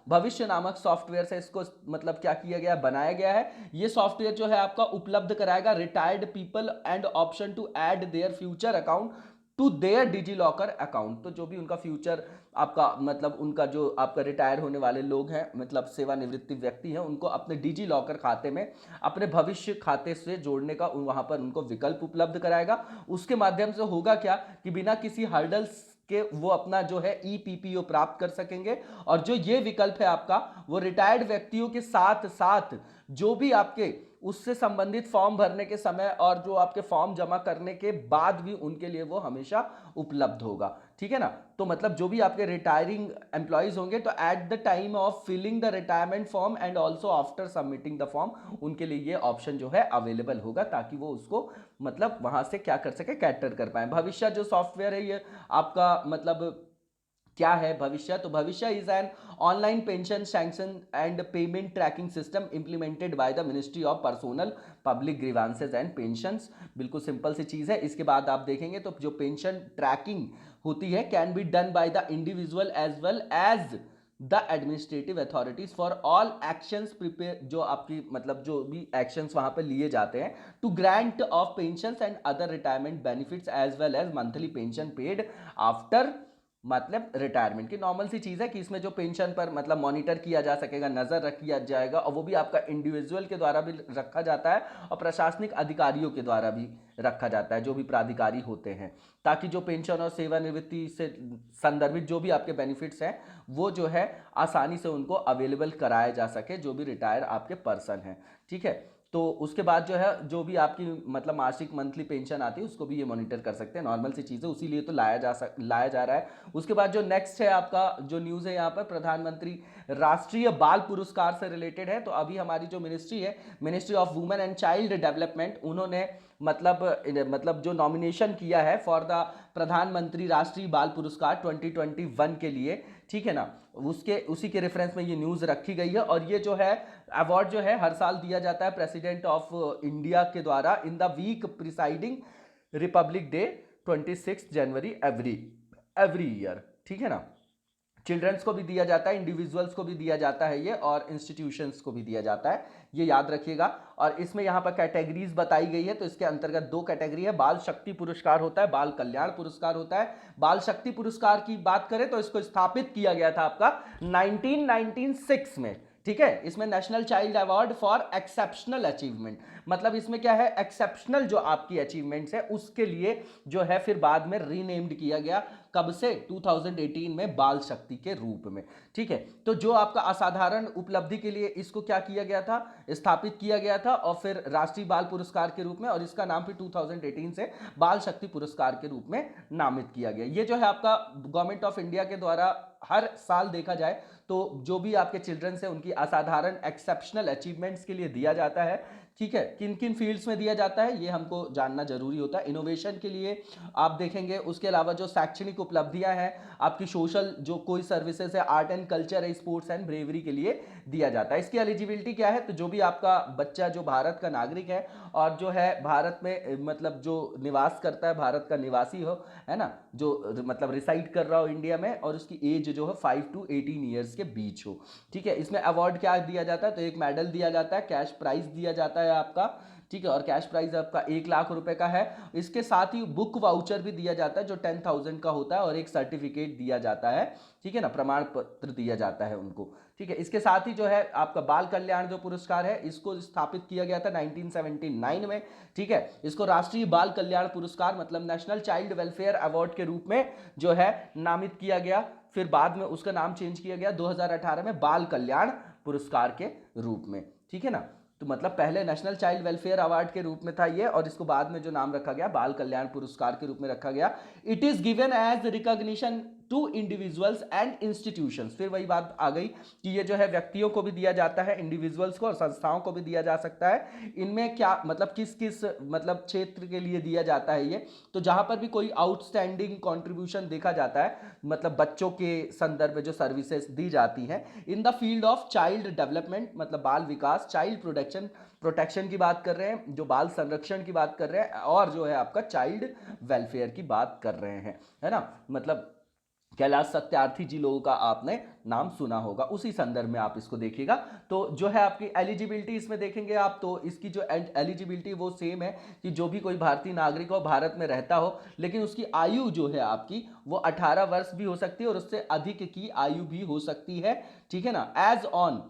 [SPEAKER 1] Bhavishya नामक सॉफ्टवेयर से इसको मतलब क्या किया गया, बनाया गया है। ये सॉफ्टवेयर जो है आपका उपलब्ध कराएगा retired people and option to add their future account to their DigiLocker account. तो जो भी उनका फ्यूचर आपका मतलब उनका जो आपका रिटायर होने वाले लोग हैं, मतलब सेवानिवृत्ति व्यक्ति हैं, उनको अपने डिजी लॉकर खाते में अपने भविष्य खाते से जोड़ने का वहां पर उनको विकल्प उपलब्ध कराएगा। उसके माध्यम से होगा क्या कि बिना किसी हर्डल्स के वो अपना जो है ईपीपीओ प्राप्त कर सकेंगे। और जो ये विकल्प है आपका, वो रिटायर्ड व्यक्तियों के साथ साथ जो भी आपके उससे संबंधित फॉर्म भरने के समय और जो आपके फॉर्म जमा करने के बाद भी उनके लिए वो हमेशा उपलब्ध होगा, ठीक है ना। तो मतलब जो भी आपके रिटायरिंग एम्प्लॉइज होंगे, तो at the time of filling the retirement form and also after submitting the form, उनके लिए ये ऑप्शन जो है अवेलेबल होगा, ताकि वो उसको मतलब वहां से क्या कर सके, कैटर कर पाए। भविष्य जो सॉफ्टवेयर है, ये आपका मतलब क्या है भविष्य, तो भविष्य is an online pension sanction and payment tracking system implemented by the ministry of personnel public grievances and pensions. बिल्कुल सिंपल सी चीज है। इसके बाद आप देखेंगे तो जो पेंशन ट्रैकिंग होती है can be done by the individual as well as the administrative authorities for all actions prepare, जो आपकी मतलब जो भी एक्शंस वहां पर लिए जाते हैं to grant of pensions and other retirement benefits as well as monthly pension paid after मतलब रिटायरमेंट की। नॉर्मल सी चीज है कि इसमें जो पेंशन पर मतलब मॉनिटर किया जा सकेगा, नजर रखा जाएगा, और वो भी आपका इंडिविजुअल के द्वारा भी रखा जाता है और प्रशासनिक अधिकारियों के द्वारा भी रखा जाता है, जो भी प्राधिकारी होते हैं, ताकि जो पेंशन और सेवानिवृत्ति से संदर्भित जो भी आपके बेनिफिट्स हैं वो जो है आसानी से उनको अवेलेबल कराया जा सके, जो भी रिटायर आपके पर्सन हैं, ठीक है। तो उसके बाद जो है जो भी आपकी मतलब मासिक मंथली पेंशन आती है उसको भी ये मॉनिटर कर सकते हैं। नॉर्मल सी चीज़ है, उसीलिए तो लाया जा रहा है। उसके बाद जो नेक्स्ट है आपका जो न्यूज़ है यहाँ पर, प्रधानमंत्री राष्ट्रीय बाल पुरस्कार से रिलेटेड है। तो अभी हमारी जो मिनिस्ट्री है, ministry of women and child development, उन्होंने मतलब जो नॉमिनेशन किया है फॉर द प्रधानमंत्री राष्ट्रीय बाल पुरस्कार 2021 के लिए, ठीक है ना, उसी के रेफरेंस में ये न्यूज़ रखी गई है। और ये जो है अवार्ड जो है हर साल दिया जाता है प्रेसिडेंट ऑफ इंडिया के द्वारा in the week presiding republic day 26 January every year, ठीक है ना। चिल्ड्रंस को भी दिया जाता है, इंडिविजुअल्स को भी दिया जाता है ये, और इंस्टीट्यूशंस को भी दिया जाता है, ये याद रखिएगा। और इसमें यहाँ पर कैटेगरीज बताई गई है। तो इसके अंतर्गत 2 कैटेगरी है, बाल शक्ति पुरस्कार होता है, बाल कल्याण पुरस्कार होता है। बाल शक्ति पुरस्कार की बात करें तो इसको स्थापित किया गया था आपका 1996 में, ठीक है। इसमें national child award for exceptional achievement, मतलब इसमें क्या है, एक्सेप्शनल जो आपकी अचीवमेंट्स है उसके लिए जो है फिर बाद में रीनेम्ड किया गया, कब से, 2018 में, बाल शक्ति के रूप में, ठीक है। तो जो आपका असाधारण उपलब्धि के लिए इसको क्या किया गया था, स्थापित किया गया था, और फिर राष्ट्रीय बाल पुरस्कार के रूप में, और इसका नाम फिर 2018 से बाल शक्ति पुरस्कार के रूप में नामित किया गया। ये जो है आपका गवर्नमेंट ऑफ इंडिया के द्वारा हर साल देखा जाए तो जो भी आपके चिल्ड्रंस हैं उनकी असाधारण एक्सेप्शनल अचीवमेंट्स के लिए दिया जाता है, ठीक है। किन किन फील्ड्स में दिया जाता है ये हमको जानना जरूरी होता है। इनोवेशन के लिए आप देखेंगे, उसके अलावा जो शैक्षणिक उपलब्धियां हैं, आपकी सोशल जो कोई सर्विसेज है, आर्ट एंड कल्चर है, स्पोर्ट्स एंड ब्रेवरी के लिए दिया जाता है। इसकी एलिजिबिलिटी क्या है, तो जो भी आपका बच्चा जो भारत का नागरिक है और जो है भारत में मतलब जो निवास करता है, भारत का निवासी हो, है ना, जो मतलब रिसाइड कर रहा हो इंडिया में, और उसकी एज जो है 5 to 18 ईयर्स के बीच हो, ठीक है। इसमें अवार्ड क्या दिया जाता है, तो एक मेडल दिया जाता है, कैश प्राइज दिया जाता है आपका, ठीक है, और कैश प्राइज आपका 1 लाख रुपए का है। इसके साथ ही बुक वाउचर भी दिया जाता है जो 10,000 का होता है, और एक सर्टिफिकेट दिया जाता है, ठीक है ना, प्रमाण पत्र दिया जाता है उनको, ठीक है। इसके साथ ही जो है आपका बाल कल्याण जो पुरस्कार है, इसको स्थापित किया गया था 1979 में, ठीक है। इसको राष्ट्रीय बाल कल्याण पुरस्कार मतलब नेशनल चाइल्ड वेलफेयर अवार्ड के रूप में जो है नामित किया गया। फिर बाद में उसका नाम चेंज किया गया 2018 में बाल कल्याण पुरस्कार के रूप में, ठीक है ना। तो मतलब पहले नेशनल चाइल्ड वेलफेयर अवार्ड के रूप में था ये, और इसको बाद में जो नाम रखा गया बाल कल्याण पुरस्कार के रूप में रखा गया। It is given as recognition to individuals and institutions. फिर वही बात आ गई कि ये जो है व्यक्तियों को भी दिया जाता है, इंडिविजुअल्स को और संस्थाओं को भी दिया जा सकता है। इनमें क्या मतलब किस किस मतलब क्षेत्र के लिए दिया जाता है ये, तो जहां पर भी कोई आउटस्टैंडिंग कंट्रीब्यूशन देखा जाता है, मतलब बच्चों के संदर्भ में जो सर्विसेज दी जाती हैं इन the field of child development, मतलब बाल विकास, चाइल्ड प्रोटेक्शन की बात कर रहे हैं, जो बाल संरक्षण की बात कर रहे हैं, और जो है आपका चाइल्ड वेलफेयर की बात कर रहे हैं, है ना। मतलब कैलाश सत्यार्थी जी लोगों का आपने नाम सुना होगा, उसी संदर्भ में आप इसको देखिएगा। तो जो है आपकी एलिजिबिलिटी इसमें देखेंगे आप, तो इसकी जो एलिजिबिलिटी वो सेम है कि जो भी कोई भारतीय नागरिक हो, भारत में रहता हो, लेकिन उसकी आयु जो है आपकी वो 18 वर्ष भी हो सकती है और उससे अधिक की आयु भी हो सकती है, ठीक है ना, as on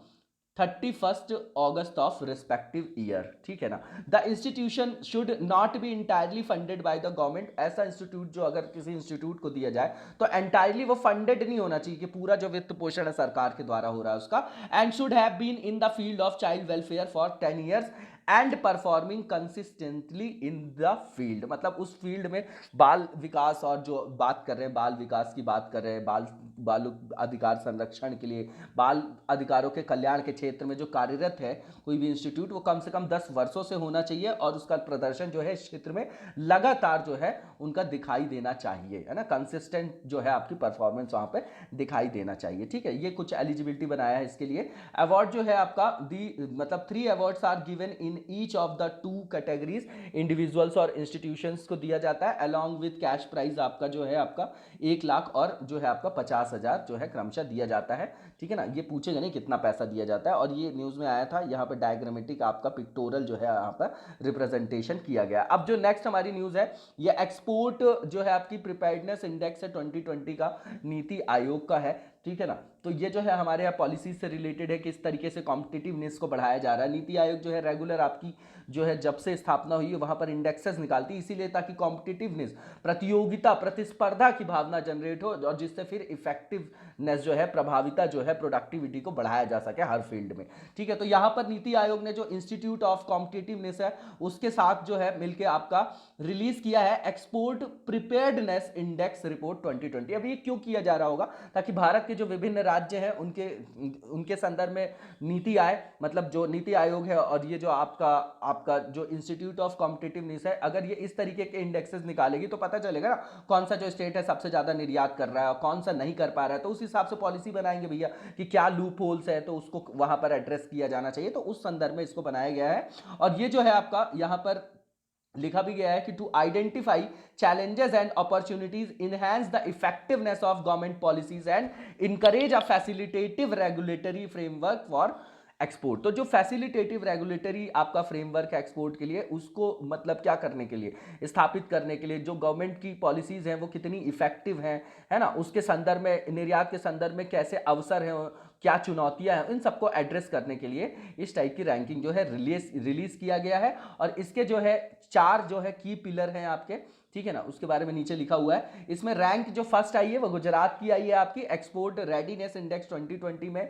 [SPEAKER 1] 31 August of respective year, ठीक है ना। The institution should not be entirely funded by the government. ऐसा इंस्टीट्यूट जो अगर किसी इंस्टीट्यूट को दिया जाए तो एंटायरली वो फंडेड नहीं होना चाहिए कि पूरा जो वित्त पोषण है सरकार के द्वारा हो रहा है उसका। And should have been in the field of child welfare for 10 years and performing consistently in the field. मतलब उस फील्ड में बाल विकास, और जो बात कर रहे हैं बाल विकास की बात कर रहे हैं, बाल अधिकार संरक्षण के लिए, बाल अधिकारों के कल्याण के क्षेत्र में जो कार्यरत है कोई भी इंस्टीट्यूट, वो कम से कम 10 वर्षों से होना चाहिए और उसका प्रदर्शन जो है इस क्षेत्र में लगातार जो है उनका दिखाई देना चाहिए, है ना। कंसिस्टेंट जो है आपकी परफॉर्मेंस वहां पे दिखाई देना चाहिए, ठीक है। ये कुछ एलिजिबिलिटी बनाया है इसके लिए। अवार्ड जो है आपका मतलब 3 awards are given in each of the 2 categories, individuals और इंस्टीट्यूशंस को दिया जाता है, अलॉन्ग विद कैश प्राइज आपका जो है आपका 1 लाख और जो है आपका 50,000 जो है क्रमशः दिया जाता है, ठीक है ना। ये पूछेगा नहीं कितना पैसा दिया जाता है, और ये न्यूज में आया था, यहाँ पर डायग्रामेटिक आपका पिक्टोरल जो है यहाँ पर रिप्रेजेंटेशन किया गया। अब जो नेक्स्ट हमारी न्यूज है ये एक्सपोर्ट जो है आपकी प्रिपेयर्डनेस इंडेक्स है 2020 का, नीति आयोग का है, ठीक है ना। तो ये जो है हमारे यहाँ पॉलिसी से रिलेटेड है, किस तरीके से कॉम्पिटिटिवनेस को बढ़ाया जा रहा है। नीति आयोग जो है रेगुलर आपकी जो है जब से स्थापना हुई है वहां पर इंडेक्सेस निकालती है, इसीलिए ताकि कॉम्पिटिटिवनेस, प्रतियोगिता, प्रतिस्पर्धा की भावना जनरेट हो, और जिससे फिर इफेक्टिवनेस जो है, प्रभाविता जो है, प्रोडक्टिविटी को बढ़ाया जा सके हर फील्ड में, ठीक है। तो यहाँ पर नीति आयोग ने जो इंस्टीट्यूट ऑफ कॉम्पिटिटिवनेस है उसके साथ जो है मिलकर आपका रिलीज किया है एक्सपोर्ट प्रिपेयर्डनेस इंडेक्स रिपोर्ट 2020। अब ये क्यों किया जा रहा होगा, ताकि भारत के जो विभिन्न राज्य हैं उनके संदर्भ में नीति आए, मतलब जो नीति आयोग है और ये जो आपका जो इंस्टीट्यूट ऑफ कॉम्पिटिटिवनेस है, अगर ये इस तरीके के इंडेक्सेस निकालेगी तो पता चलेगा ना कौन सा जो स्टेट है सबसे ज्यादा निर्यात कर रहा है और कौन सा नहीं कर पा रहा है, तो उस हिसाब से पॉलिसी बनाएंगे भैया कि क्या लूप होल्स है तो उसको वहां पर एड्रेस किया जाना चाहिए। तो उस संदर्भ में इसको बनाया गया है, और ये जो है आपका यहां पर लिखा भी गया है कि to identify challenges and opportunities, enhance the effectiveness of government policies and encourage a facilitative regulatory framework for export. तो जो फैसिलिटेटिव रेगुलेटरी आपका फ्रेमवर्क है एक्सपोर्ट के लिए, उसको मतलब क्या करने के लिए, स्थापित करने के लिए, जो गवर्नमेंट की पॉलिसीज हैं वो कितनी इफेक्टिव हैं, है ना, उसके संदर्भ में, निर्यात के संदर्भ में कैसे अवसर हैं, क्या चुनौतियां हैं, इन सबको एड्रेस करने के लिए इस टाइप की रैंकिंग जो है रिलीज किया गया है। और इसके जो है 4 जो है की पिलर हैं आपके, ठीक है ना, उसके बारे में नीचे लिखा हुआ है। इसमें रैंक जो फर्स्ट आई है वो गुजरात की आई है आपकी, एक्सपोर्ट रेडीनेस इंडेक्स 2020 में,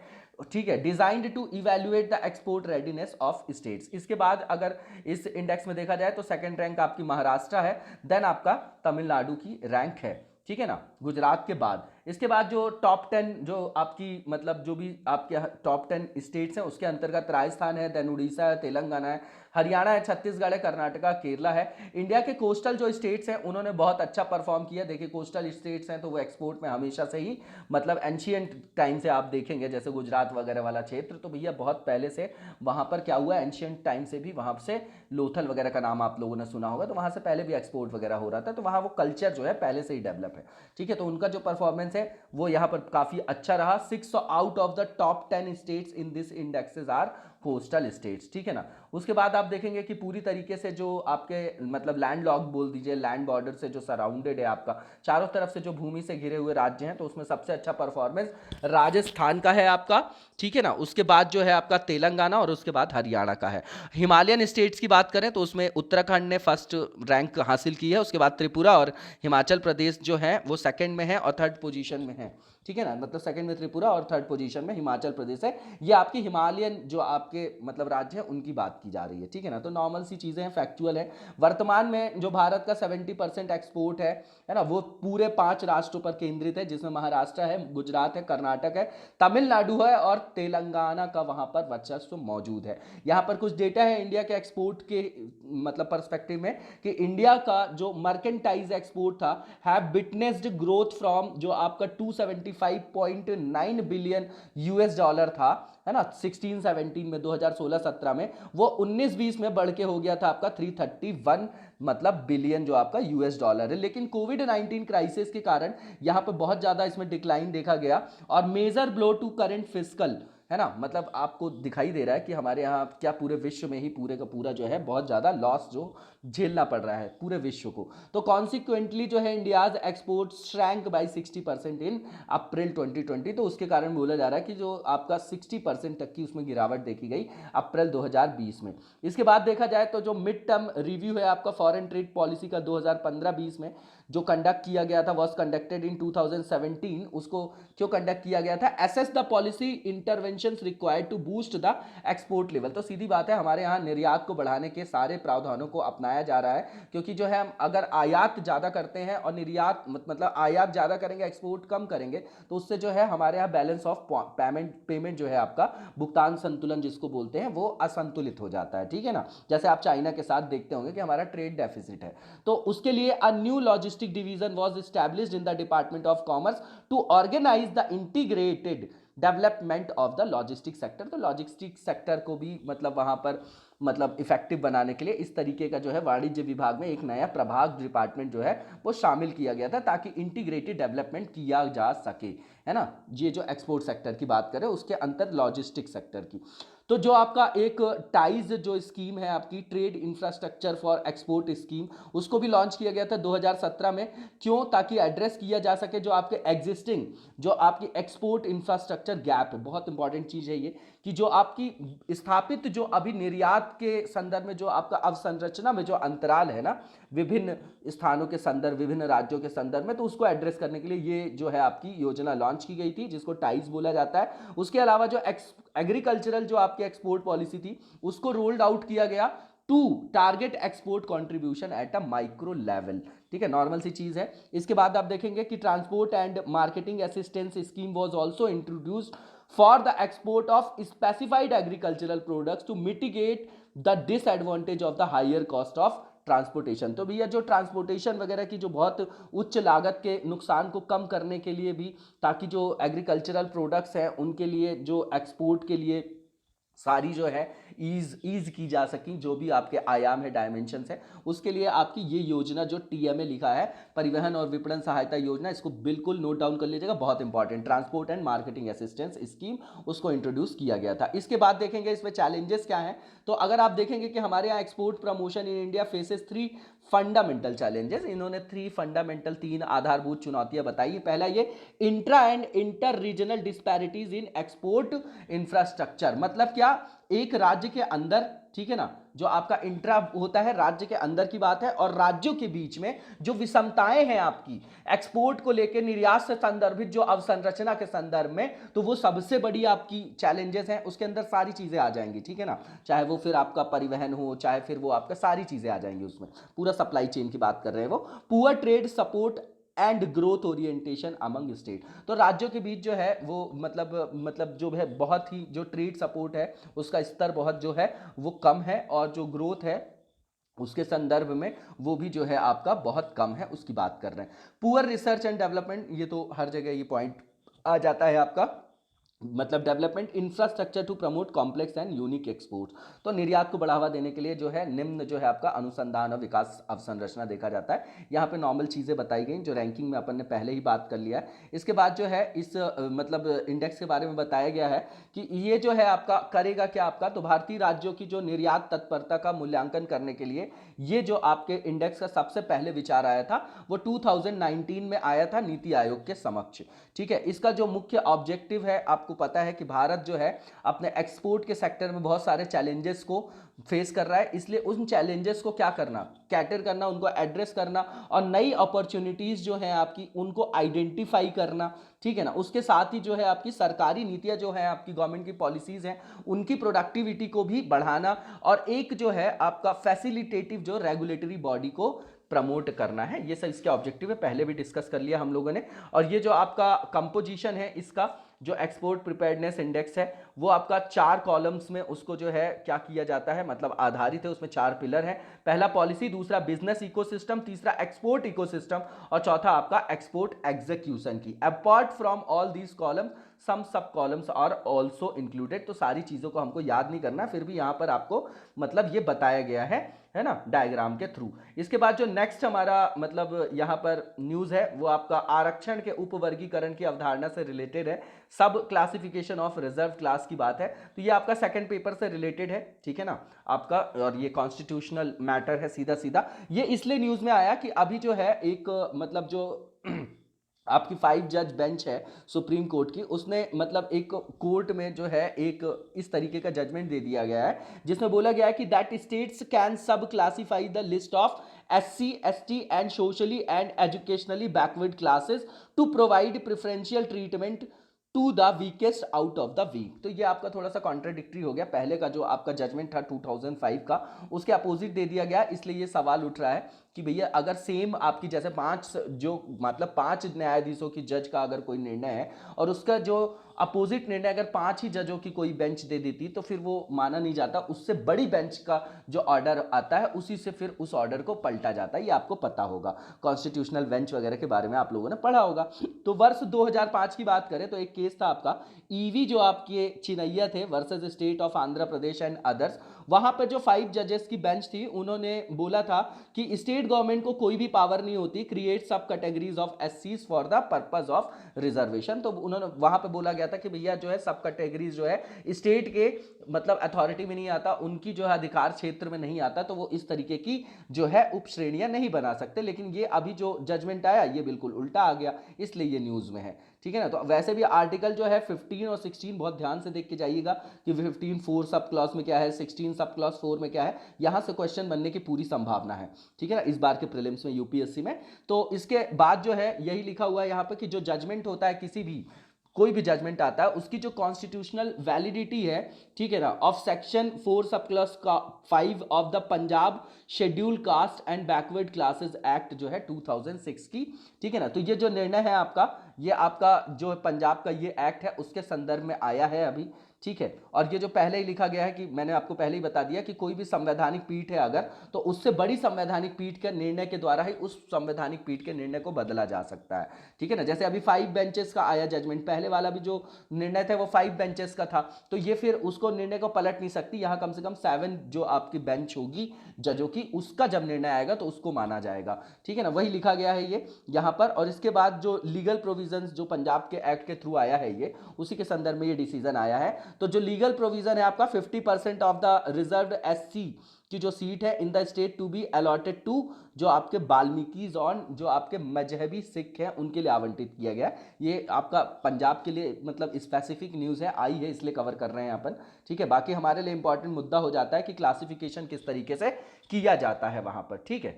[SPEAKER 1] ठीक है, designed to evaluate the export readiness of states. इसके बाद अगर इस इंडेक्स में देखा जाए तो सेकंड रैंक आपकी महाराष्ट्र है, देन आपका तमिलनाडु की रैंक है, ठीक है ना, गुजरात के बाद। इसके बाद जो टॉप 10 जो आपकी मतलब जो भी आपके टॉप 10 स्टेट्स हैं उसके अंतर्गत राजस्थान है, देन उड़ीसा है, तेलंगाना है, हरियाणा है, छत्तीसगढ़ है, कर्नाटका, केरला है। इंडिया के कोस्टल जो स्टेट्स हैं उन्होंने बहुत अच्छा परफॉर्म किया। देखिए कोस्टल स्टेट्स हैं तो वो एक्सपोर्ट में हमेशा से ही मतलब एंशियंट टाइम से आप देखेंगे, जैसे गुजरात वगैरह वाला क्षेत्र, तो भैया बहुत पहले से वहां पर क्या हुआ, एंशियंट टाइम से भी वहां से लोथल वगैरह का नाम आप लोगों ने सुना होगा, तो वहां से पहले भी एक्सपोर्ट वगैरह हो रहा था, तो वहां वो कल्चर जो है पहले से ही डेवलप है, ठीक है। तो उनका जो परफॉर्मेंस है वो यहाँ पर काफी अच्छा रहा। 6 out of the top 10 states in this indexes are coastal states, ठीक है ना। उसके बाद आप देखेंगे कि पूरी तरीके से जो आपके मतलब लैंड लॉक बोल दीजिए, लैंड बॉर्डर से जो सराउंडेड है आपका, चारों तरफ से जो भूमि से घिरे हुए राज्य हैं, तो उसमें सबसे अच्छा परफॉर्मेंस राजस्थान का है आपका, ठीक है ना। उसके बाद जो है आपका तेलंगाना और उसके बाद हरियाणा का है। हिमालयन स्टेट्स की बात करें तो उसमें उत्तराखंड ने फर्स्ट रैंक हासिल की है, उसके बाद त्रिपुरा और हिमाचल प्रदेश जो है वो सेकंड में है और थर्ड पोजीशन में है, ठीक है ना, मतलब सेकंड में त्रिपुरा और थर्ड पोजीशन में हिमाचल प्रदेश है। ये आपकी हिमालयन जो आपके मतलब राज्य है उनकी बात की जा रही है, ठीक है ना। तो नॉर्मल सी चीजें हैं, फैक्चुअल है। वर्तमान में जो भारत का 70% एक्सपोर्ट है ना, वो पूरे 5 राष्ट्रों पर केंद्रित है, जिसमें महाराष्ट्र है, गुजरात है, कर्नाटक है, तमिलनाडु है और तेलंगाना का वहां पर वर्चस्व मौजूद है। यहाँ पर कुछ डेटा है इंडिया के एक्सपोर्ट के मतलब पर्सपेक्टिव में कि इंडिया का जो मर्केंटाइज एक्सपोर्ट था हैव विटनेस्ड ग्रोथ फ्रॉम जो आपका 275.9 बिलियन यूएस डॉलर था, है ना, 16-17 में, 2016-17 में, वो 19-20 में बढ़ के हो गया था आपका 331 मतलब बिलियन जो आपका यूएस डॉलर है। लेकिन कोविड 19 क्राइसिस के कारण यहां पे बहुत ज्यादा इसमें डिक्लाइन देखा गया और major blow to current fiscal, है ना, मतलब आपको दिखाई दे रहा है कि हमारे यहाँ क्या पूरे विश्व में ही पूरे का पूरा जो है बहुत ज़्यादा लॉस जो झेलना पड़ रहा है पूरे विश्व को। तो कॉन्सिक्वेंटली जो है इंडियाज एक्सपोर्ट श्रैंक बाई 60% इन अप्रैल 2020। तो उसके कारण बोला जा रहा है कि जो आपका 60% तक की उसमें गिरावट देखी गई अप्रैल 2020 में। इसके बाद देखा जाए तो जो मिड टर्म रिव्यू है आपका फॉरेन ट्रेड पॉलिसी का 2015-20 में जो कंडक्ट किया गया था, वॉज कंडक्टेड इन 2017। उसको क्यों कंडक्ट किया गया था? Assess the policy interventions required to boost the export level. तो सीधी बात है, हमारे यहाँ निर्यात को बढ़ाने के सारे प्रावधानों को अपनाया जा रहा है, क्योंकि जो है हम अगर आयात ज़्यादा करते हैं और निर्यात मतलब आयात ज़्यादा करेंगे, एक्सपोर्ट कम करेंगे, तो उससे जो है हमारे यहाँ बैलेंस ऑफ पेमेंट जो है आपका भुगतान संतुलन जिसको बोलते हैं वो असंतुलित हो जाता है, ठीक है ना। जैसे आप चाइना के साथ देखते होंगे कि हमारा ट्रेड डेफिसिट है। तो उसके लिए a new logistic division was established in the department of commerce to organize the integrated development of the logistic sector. तो लॉजिस्टिक सेक्टर को भी मतलब वहां पर मतलब इफेक्टिव बनाने के लिए इस तरीके का जो है वाणिज्य विभाग में एक नया प्रभाग डिपार्टमेंट जो है वो शामिल किया गया था, ताकि इंटीग्रेटेड डेवलपमेंट किया जा सके, है ना। ये जो एक्सपोर्ट सेक्टर की बात करें उसके अंतर लॉजिस्टिक सेक्टर की। तो जो आपका एक टाइज जो स्कीम है आपकी trade infrastructure for export scheme, उसको भी लॉन्च किया गया था 2017 में। क्यों? ताकि एड्रेस किया जा सके जो आपके एग्जिस्टिंग जो आपकी एक्सपोर्ट इंफ्रास्ट्रक्चर गैप है। बहुत इंपॉर्टेंट चीज है ये कि जो आपकी स्थापित जो अभी निर्यात के संदर्भ में जो आपका अवसंरचना में जो अंतराल है ना विभिन्न स्थानों के संदर्भ, विभिन्न राज्यों के संदर्भ में, तो उसको एड्रेस करने के लिए ये जो है आपकी योजना लॉन्च की गई थी, जिसको टाइज बोला जाता है। उसके अलावा जो एग्रीकल्चरल जो आपकी एक्सपोर्ट पॉलिसी थी उसको रोल्ड आउट किया गया to target export contribution at a micro level, ठीक है, नॉर्मल सी चीज है। इसके बाद आप देखेंगे कि transport and marketing assistance scheme was also introduced for the export of specified agricultural products to mitigate the disadvantage of the higher cost of transportation. तो भैया जो ट्रांसपोर्टेशन वगैरह की जो बहुत उच्च लागत के नुकसान को कम करने के लिए भी, ताकि जो एग्रीकल्चरल प्रोडक्ट्स हैं उनके लिए जो एक्सपोर्ट के लिए सारी जो है ईज की जा सकी, जो भी आपके आयाम है, डायमेंशंस है, उसके लिए आपकी ये योजना जो टीएमए लिखा है, परिवहन और विपणन सहायता योजना, इसको बिल्कुल नोट डाउन कर लीजिएगा, बहुत important. Transport and marketing assistance scheme उसको इंट्रोड्यूस किया गया था। इसके बाद देखेंगे इसमें चैलेंजेस क्या हैं। तो अगर आप देखेंगे कि हमारे यहाँ export promotion in India faces 3 fundamental challenges. इन्होंने 3 आधारभूत चुनौतियां बताई। पहला ये intra and inter regional disparities in export infrastructure. मतलब क्या? एक राज्य के अंदर, ठीक है ना, जो आपका इंट्रा होता है राज्य के अंदर की बात है, और राज्यों के बीच में जो विषमताएं हैं आपकी एक्सपोर्ट को लेकर, निर्यात से संदर्भित जो अवसंरचना के संदर्भ में, तो वो सबसे बड़ी आपकी चैलेंजेस हैं। उसके अंदर सारी चीजें आ जाएंगी, ठीक है ना, चाहे वो फिर आपका परिवहन हो, चाहे फिर वो आपका सारी चीजें आ जाएंगी उसमें, पूरा सप्लाई चेन की बात कर रहे हैं वो। Poor trade support and growth orientation among state. तो राज्यों के बीच जो है वो मतलब जो है बहुत ही जो ट्रेड सपोर्ट है उसका स्तर बहुत जो है वो कम है, और जो ग्रोथ है उसके संदर्भ में वो भी जो है आपका बहुत कम है, उसकी बात कर रहे हैं। पुअर रिसर्च एंड डेवलपमेंट, ये तो हर जगह ये पॉइंट आ जाता है आपका, मतलब development infrastructure to promote complex and unique export. तो निर्यात को बढ़ावा देने के लिए जो है निम्न जो है आपका अनुसंधान और विकास अवसंरचना देखा जाता है। यहाँ पे नॉर्मल चीज़ें बताई गई जो रैंकिंग में अपन ने पहले ही बात कर लिया है। इसके बाद जो है इस मतलब इंडेक्स के बारे में बताया गया है कि ये जो है आपका करेगा क्या आपका, तो भारतीय राज्यों की जो निर्यात तत्परता का मूल्यांकन करने के लिए ये जो आपके इंडेक्स का सबसे पहले विचार आया था वो 2019 में आया था नीति आयोग के समक्ष, ठीक है। इसका जो मुख्य ऑब्जेक्टिव है आपका आपको पता है कि भारत जो है अपने एक्सपोर्ट के सेक्टर में बहुत सारे चैलेंजेस को फेस कर रहा है, इसलिए उन चैलेंजेस को क्या करना, कैटर करना, उनको एड्रेस करना और नई अपॉर्चुनिटीज जो है आपकी उनको आइडेंटिफाई करना, ठीक है ना। उसके साथ ही जो है आपकी सरकारी नीतियां जो है आपकी गवर्नमेंट की पॉलिसीज हैं उनकी प्रोडक्टिविटी को भी बढ़ाना और एक जो है आपका फैसिलिटेटिव जो रेगुलेटरी बॉडी को प्रमोट करना है। ये सब इसके ऑब्जेक्टिव है, पहले भी डिस्कस कर लिया हम लोगों ने। और ये जो आपका कंपोजिशन है इसका जो एक्सपोर्ट प्रिपेयर्डनेस इंडेक्स है वो आपका 4 कॉलम्स में उसको जो है क्या किया जाता है, मतलब आधारित है, उसमें 4 पिलर है। पहला पॉलिसी, दूसरा बिजनेस इकोसिस्टम, तीसरा एक्सपोर्ट इकोसिस्टम और चौथा आपका एक्सपोर्ट एग्जीक्यूशन की। Apart from all these columns some sub columns are also included. तो सारी चीजों को हमको याद नहीं करना, फिर भी यहां पर आपको मतलब ये बताया गया है ना, डायग्राम के थ्रू। इसके बाद जो नेक्स्ट हमारा मतलब यहां पर न्यूज है वो आपका आरक्षण के उपवर्गीकरण की अवधारणा से रिलेटेड है। सब क्लासिफिकेशन ऑफ रिजर्व क्लास की बात है, तो ये आपका सेकंड पेपर से रिलेटेड है, ठीक है ना आपका। और ये कॉन्स्टिट्यूशनल मैटर है सीधा सीधा। ये इसलिए न्यूज में आया कि अभी जो है एक मतलब जो आपकी 5 जज बेंच है सुप्रीम कोर्ट की, उसने मतलब एक कोर्ट में जो है एक इस तरीके का जजमेंट दे दिया गया है जिसमें बोला गया है कि that states can sub classify the list of SC, ST and socially and educationally backward classes to provide preferential treatment to the weakest out of the weak. तो ये आपका थोड़ा सा कॉन्ट्राडिक्टरी हो गया, पहले का जो आपका जजमेंट था 2005 का उसके अपोजिट दे दिया गया। इसलिए ये सवाल उठ रहा है कि भैया अगर सेम आपकी जैसे 5 जो मतलब 5 न्यायाधीशों की जज का अगर कोई निर्णय है और उसका जो अपोजिट निर्णय अगर 5 ही जजों की कोई बेंच दे देती तो फिर वो माना नहीं जाता, उससे बड़ी बेंच का जो ऑर्डर आता है उसी से फिर उस ऑर्डर को पलटा जाता है। ये आपको पता होगा, कॉन्स्टिट्यूशनल बेंच वगैरह के बारे में आप लोगों ने पढ़ा होगा। तो वर्ष 2005 की बात करें तो एक केस था आपका ईवी जो आपके चिनैया थे versus state of Andhra Pradesh and others. वहां पर जो 5 जजेस की बेंच थी उन्होंने बोला था कि स्टेट गवर्नमेंट को कोई भी पावर नहीं होती क्रिएट सब categories of SCs for the purpose of reservation. तो उन्होंने वहां पे बोला गया था कि भैया जो है सब कैटेगरीज जो है स्टेट के मतलब अथॉरिटी में नहीं आता, उनकी जो है अधिकार क्षेत्र में नहीं आता, तो वो इस तरीके की जो है उप श्रेणियां नहीं बना सकते। लेकिन ये अभी जो जजमेंट आया ये बिल्कुल उल्टा आ गया, इसलिए ये न्यूज में है, ठीक है ना। तो वैसे भी आर्टिकल जो है 15 और 16 बहुत ध्यान से देख के जाइएगा कि 15 4 सब क्लॉज में क्या है, 16 सब क्लॉज 4 में क्या है, यहां से क्वेश्चन बनने की पूरी संभावना है, ठीक है ना, इस बार के प्रीलिम्स में यूपीएससी में। तो इसके बाद जो है यही लिखा हुआ है यहां पर कि जो जजमेंट होता है किसी भी कोई भी जजमेंट आता है उसकी जो कॉन्स्टिट्यूशनल वैलिडिटी है, ठीक है ना, of section 4 sub clause 5 of the Punjab schedule caste and backward classes act जो है 2006 की, ठीक है ना। तो ये जो निर्णय है आपका ये आपका जो पंजाब का ये एक्ट है उसके संदर्भ में आया है अभी, ठीक है। और ये जो पहले ही लिखा गया है कि मैंने आपको पहले ही बता दिया कि कोई भी संवैधानिक पीठ है अगर तो उससे बड़ी संवैधानिक पीठ के निर्णय के द्वारा ही उस संवैधानिक पीठ के निर्णय को बदला जा सकता है, ठीक है ना। जैसे अभी 5 बेंचेस का आया जजमेंट, पहले वाला भी जो निर्णय था वो 5 बेंचेस का था, तो ये फिर उसको निर्णय को पलट नहीं सकती, यहां कम से कम 7 जो आपकी बेंच होगी जजों की उसका जब निर्णय आएगा तो उसको माना जाएगा, ठीक है ना। वही लिखा गया है ये यहां पर। और इसके बाद जो लीगल प्रोविजंस जो पंजाब के एक्ट के थ्रू आया है ये उसी के संदर्भ में ये डिसीजन आया है। तो जो लीगल प्रोविजन है आपका 50% ऑफ द रिजर्व्ड SC की जो सीट है in the state to be allotted to जो आपके वाल्मीकिज ऑन जो आपके मजहबी सिख हैं उनके लिए आवंटित किया गया। ये आपका पंजाब के लिए मतलब स्पेसिफिक न्यूज़ है, आई है, इसलिए कवर कर रहे हैं अपन, ठीक है। बाकी हमारे लिए इंपॉर्टेंट मुद्दा हो जाता है कि क्लासिफिकेशन किस तरीके से किया जाता है वहां पर, ठीक है।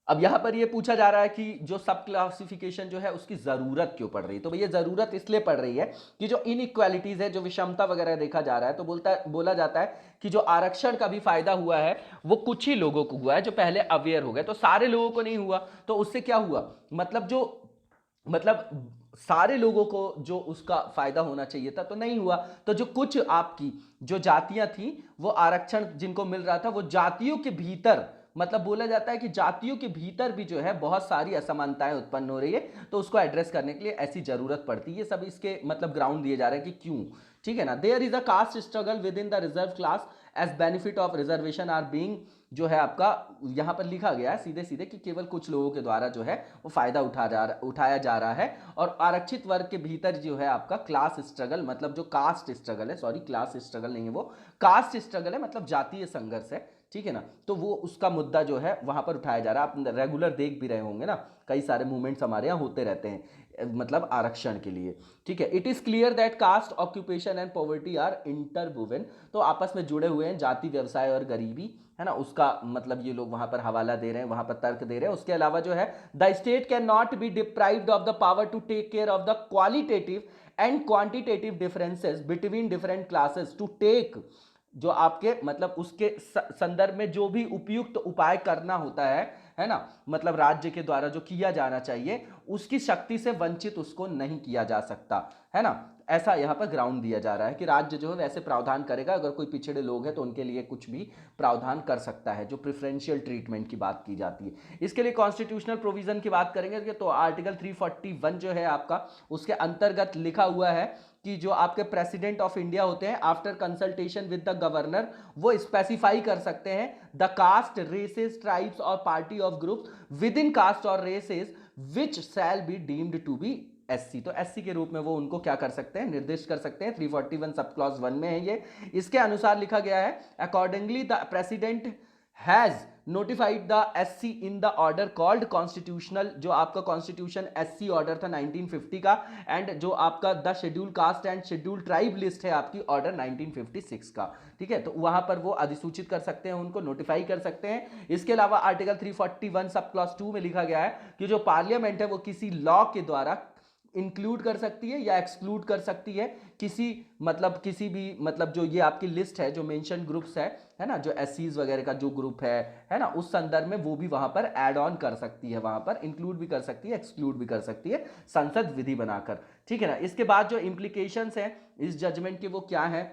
[SPEAKER 1] अब यहां पर ये पूछा जा रहा है कि जो सब क्लासिफिकेशन जो है उसकी जरूरत क्यों पड़ रही है। तो भैया जरूरत इसलिए पड़ रही है कि जो इनइक्वालिटीज है, जो विषमता वगैरह देखा जा रहा है, तो बोला जाता है कि जो आरक्षण का भी फायदा हुआ है वो कुछ ही लोगों को हुआ है जो पहले अवेयर हो गए, तो सारे लोगों को नहीं हुआ। तो उससे क्या हुआ, मतलब सारे लोगों को जो उसका फायदा होना चाहिए था तो नहीं हुआ। तो जो कुछ आपकी जो जातियां थी वो आरक्षण जिनको मिल रहा था वो जातियों के भीतर, मतलब बोला जाता है कि जातियों के भीतर भी जो है बहुत सारी असमानताएं उत्पन्न हो रही है, तो उसको एड्रेस करने के लिए ऐसी जरूरत पड़ती है। सब इसके मतलब ग्राउंड दिए जा रहे हैं कि क्यों, ठीक है ना। There is a caste struggle within the reserve class as benefit of reservation are being जो है आपका यहां पर लिखा गया है सीधे सीधे कि केवल कुछ लोगों के द्वारा जो है वो फायदा उठाया जा रहा है। और आरक्षित वर्ग के भीतर जो है आपका क्लास स्ट्रगल, मतलब जो कास्ट स्ट्रगल है, सॉरी क्लास स्ट्रगल नहीं है वो कास्ट स्ट्रगल है, मतलब जातीय संघर्ष है, ठीक है ना। तो वो उसका मुद्दा जो है वहां पर उठाया जा रहा है। आप रेगुलर देख भी रहे होंगे ना, कई सारे मूवमेंट्स हमारे यहाँ होते रहते हैं मतलब आरक्षण के लिए, ठीक है। It is clear that caste, occupation and poverty are interwoven, तो आपस में जुड़े हुए हैं जाति, व्यवसाय और गरीबी, है ना, उसका मतलब ये लोग वहां पर हवाला दे रहे हैं, वहां पर तर्क दे रहे हैं। उसके अलावा जो है the state can not be deprived of the power to take care of the qualitative and quantitative differences between different classes to take, जो आपके मतलब उसके संदर्भ में जो भी उपयुक्त उपाय करना होता है ना, मतलब राज्य के द्वारा जो किया जाना चाहिए उसकी शक्ति से वंचित उसको नहीं किया जा सकता, है ना। ऐसा यहाँ पर ग्राउंड दिया जा रहा है कि राज्य जो है वैसे प्रावधान करेगा, अगर कोई पिछड़े लोग हैं तो उनके लिए कुछ भी प्रावधान कर सकता है, जो प्रेफरेंशियल ट्रीटमेंट की बात की जाती है। इसके लिए कॉन्स्टिट्यूशनल प्रोविजन की बात करेंगे तो आर्टिकल 341 जो है आपका, उसके अंतर्गत लिखा हुआ है कि जो आपके प्रेसिडेंट ऑफ इंडिया होते हैं after consultation with the governor, वो स्पेसिफाई कर सकते हैं द कास्ट, रेसेस, ट्राइब्स और party of group within caste और races which shall be deemed to be SC. तो एससी के रूप में वो उनको क्या कर सकते हैं, निर्दिष्ट कर सकते हैं। 341 सब क्लॉज 1 में है ये। इसके अनुसार लिखा गया है accordingly the president has notified the SC in the order called constitutional, जो आपका कॉन्स्टिट्यूशन एससी ऑर्डर था 1950 का, एंड जो आपका the schedule caste and schedule tribe list है आपकी ऑर्डर 1956 का, ठीक है। तो वहां पर वो अधिसूचित कर सकते हैं, उनको नोटिफाई कर सकते हैं। इसके अलावा आर्टिकल 341 सब क्लॉज 2 में लिखा गया है कि जो पार्लियामेंट है वो किसी लॉ के द्वारा इंक्लूड कर सकती है या एक्सक्लूड कर सकती है किसी भी मतलब जो ये आपकी लिस्ट है जो मेंशन ग्रुप्स है ना, जो एससीज वगैरह का जो ग्रुप है ना, उस संदर्भ में वो भी वहां पर ऐड ऑन कर सकती है, वहां पर इंक्लूड भी कर सकती है, एक्सक्लूड भी कर सकती है, संसद विधि बनाकर, ठीक है ना। इसके बाद जो इंप्लीकेशंस हैं इस जजमेंट के वो क्या है,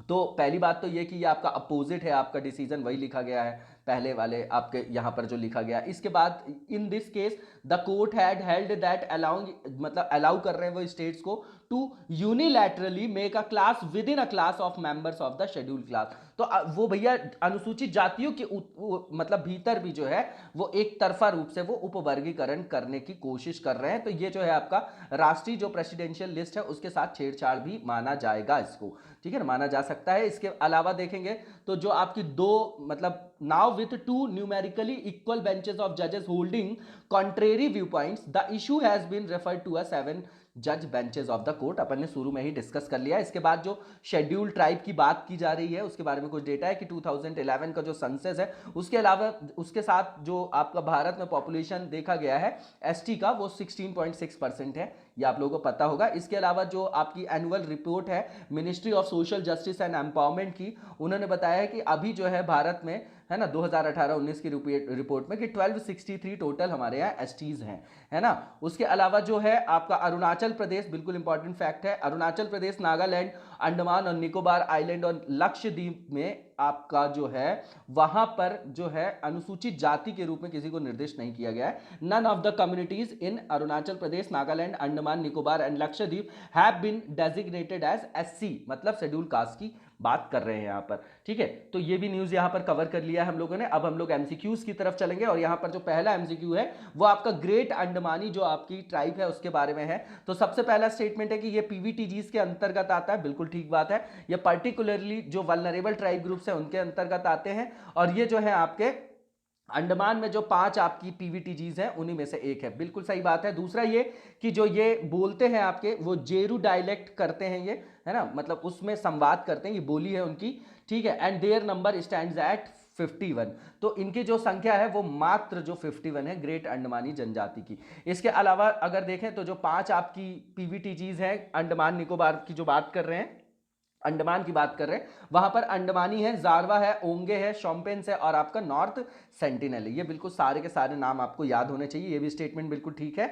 [SPEAKER 1] तो पहली बात तो ये कि ये आपका अपोजिट है, आपका डिसीजन वही लिखा गया है पहले वाले आपके यहां पर जो लिखा गया। इसके बाद in this case the court had held that allowing, मतलब अलाउ कर रहे हैं वो स्टेट्स को to unilaterally make a class within a class of members of the schedule class. तो वो भैया अनुसूचित जातियों के मतलब भीतर भी जो है वो एक तरफा रूप से वो उपवर्गीकरण करने की कोशिश कर रहे हैं। तो ये जो है आपका राष्ट्रीय जो प्रेसिडेंशियल लिस्ट है उसके साथ छेड़छाड़ भी माना जाएगा इसको, ठीक है ना, माना जा सकता है। इसके अलावा देखेंगे तो जो आपकी दो मतलब now with two numerically equal benches of जजेस holding contrary view points the issue has been referred to a 7 जज बेंचेस ऑफ द कोर्ट, अपन ने शुरू में ही डिस्कस कर लिया। इसके बाद जो शेड्यूल ट्राइब की बात की जा रही है उसके बारे में कुछ डेटा है कि 2011 का जो सेंसस है उसके अलावा उसके साथ जो आपका भारत में पॉपुलेशन देखा गया है एसटी का वो 16.6% है, ये आप लोगों को पता होगा। इसके अलावा जो आपकी एनुअल रिपोर्ट है ministry of social justice and empowerment की, उन्होंने बताया है कि अभी जो है भारत में है ना 2018-19 की रिपोर्ट में कि 1263 टोटल हमारे यहाँ एसटीज हैं, है ना। उसके अलावा जो है आपका अरुणाचल प्रदेश, बिल्कुल इंपॉर्टेंट फैक्ट है, अरुणाचल प्रदेश, नागालैंड, अंडमान और निकोबार आइलैंड और लक्षद्वीप में आपका जो है वहां पर जो है अनुसूचित जाति के रूप में किसी को निर्दिष्ट नहीं किया गया है। None of the communities in Arunachal Pradesh, Nagaland, Andaman Nicobar and Lakshadweep have been designated as SC, मतलब शेड्यूल कास्ट की बात कर रहे हैं यहाँ पर, ठीक है। तो ये भी न्यूज यहाँ पर कवर कर लिया हम लोगों ने। अब हम लोग एमसीक्यूज की तरफ चलेंगे और यहाँ पर जो पहला एमसीक्यू है वो आपका ग्रेट अंडमानी जो आपकी ट्राइब है उसके बारे में है। तो सबसे पहला स्टेटमेंट है कि ये पीवीटीजीज के अंतर्गत आता है, बिल्कुल ठीक बात है। ये पर्टिकुलरली जो वल्नरेबल ट्राइब ग्रुप्स है उनके अंतर्गत आते हैं और ये जो है आपके अंडमान में जो 5 आपकी पीवीटीजीज हैं उन्हीं में से एक है, बिल्कुल सही बात है। दूसरा ये कि जो ये बोलते हैं आपके वो जेरू डायलेक्ट करते हैं ये, है ना, मतलब उसमें संवाद करते हैं, ये बोली है उनकी, ठीक है। And their number stands at 51, तो इनकी जो संख्या है वो मात्र जो 51 है ग्रेट अंडमानी जनजाति की। इसके अलावा अगर देखें तो जो 5 आपकी पीवीटीजीज हैं अंडमान निकोबार की जो बात कर रहे हैं, अंडमान की बात कर रहे हैं, वहां पर अंडमानी है, जारवा है, ओंगे है, शॉम्पेन्स है और आपका नॉर्थ सेंटिनल है। ये बिल्कुल सारे के सारे नाम आपको याद होने चाहिए, ये भी स्टेटमेंट बिल्कुल ठीक है।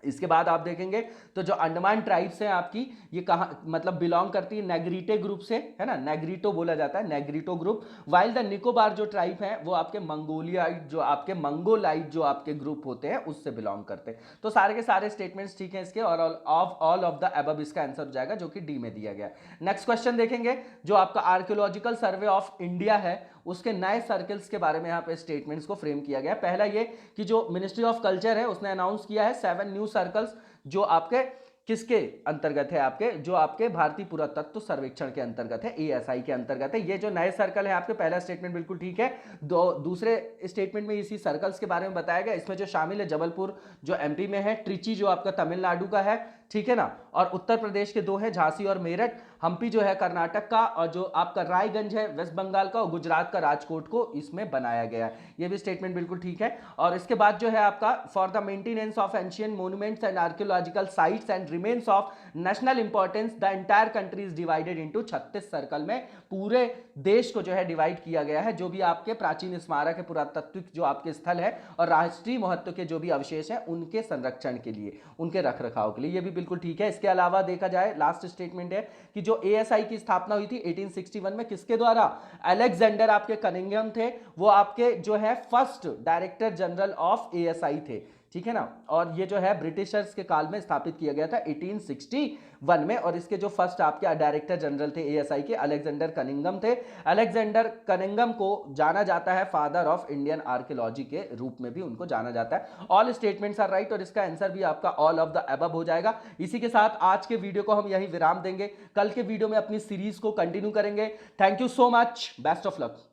[SPEAKER 1] इसके बाद आप देखेंगे तो जो अंडमान ट्राइब्स हैं आपकी ये कहाँ मतलब बिलोंग करती है नेग्रीटे ग्रुप से, है ना, नेग्रीटो बोला जाता है, Negrito group. While the Nicobar जो ट्राइब है वो आपके मंगोलियाइट जो आपके मंगोलाइट जो आपके ग्रुप होते हैं उससे बिलोंग करते हैं। तो सारे के सारे स्टेटमेंट्स ठीक हैं इसके और ऑल ऑफ द अबव इसका आंसर हो जाएगा जो कि डी में दिया गया। नेक्स्ट क्वेश्चन देखेंगे जो आपका आर्कियोलॉजिकल सर्वे ऑफ इंडिया है उसके नए सर्कल्स के बारे में यहाँ पे स्टेटमेंट्स को फ्रेम किया गया। पहला ये कि जो मिनिस्ट्री ऑफ कल्चर है उसने अनाउंस किया है 7 न्यू सर्कल्स जो आपके किसके अंतर्गत है? आपके जो आपके भारतीय पुरातत्व सर्वेक्षण के अंतर्गत है, एएसआई के अंतर्गत है। ये जो नए सर्कल है आपके, पहला स्टेटमेंट बिल्कुल ठीक है। दूसरे स्टेटमेंट में इसी सर्कल्स के बारे में बताया गया। इसमें जो शामिल है जबलपुर जो एमपी में है, ट्रिची जो आपका तमिलनाडु का है, ठीक है ना, और उत्तर प्रदेश के दो हैं, झांसी और मेरठ। हम्पी जो है कर्नाटक का, और जो आपका रायगंज है वेस्ट बंगाल का, और गुजरात का राजकोट को इसमें बनाया गया है। ये भी स्टेटमेंट बिल्कुल ठीक है। और इसके बाद जो है आपका, for the maintenance of ancient monuments and archaeological sites and remains of national importance the entire country is divided into 36 circle में पूरे देश को जो है डिवाइड किया गया है। जो भी आपके प्राचीन स्मारक है, पुरातात्विक जो आपके स्थल है और राष्ट्रीय महत्व के जो भी अवशेष हैं उनके संरक्षण के लिए, उनके रखरखाव के लिए। ये भी बिल्कुल ठीक है। इसके अलावा देखा जाए, लास्ट स्टेटमेंट है कि जो एएसआई की स्थापना हुई थी 1861 में, किसके द्वारा? अलेक्जेंडर आपके कनिंघम थे, वो आपके जो है first director general of ASI थे, ठीक है ना। और ये जो है ब्रिटिशर्स के काल में स्थापित किया गया था 1861 में। और इसके जो फर्स्ट आपके डायरेक्टर जनरल थे एएसआई के, अलेक्जेंडर कनिंघम थे। अलेक्जेंडर कनिंघम को जाना जाता है फादर ऑफ इंडियन आर्कियोलॉजी के रूप में भी उनको जाना जाता है। ऑल स्टेटमेंट्स आर राइट, और इसका आंसर भी आपका ऑल ऑफ द अबव हो जाएगा। इसी के साथ आज के वीडियो को हम यही विराम देंगे। कल के वीडियो में अपनी सीरीज को कंटिन्यू करेंगे। Thank you so much, best of luck.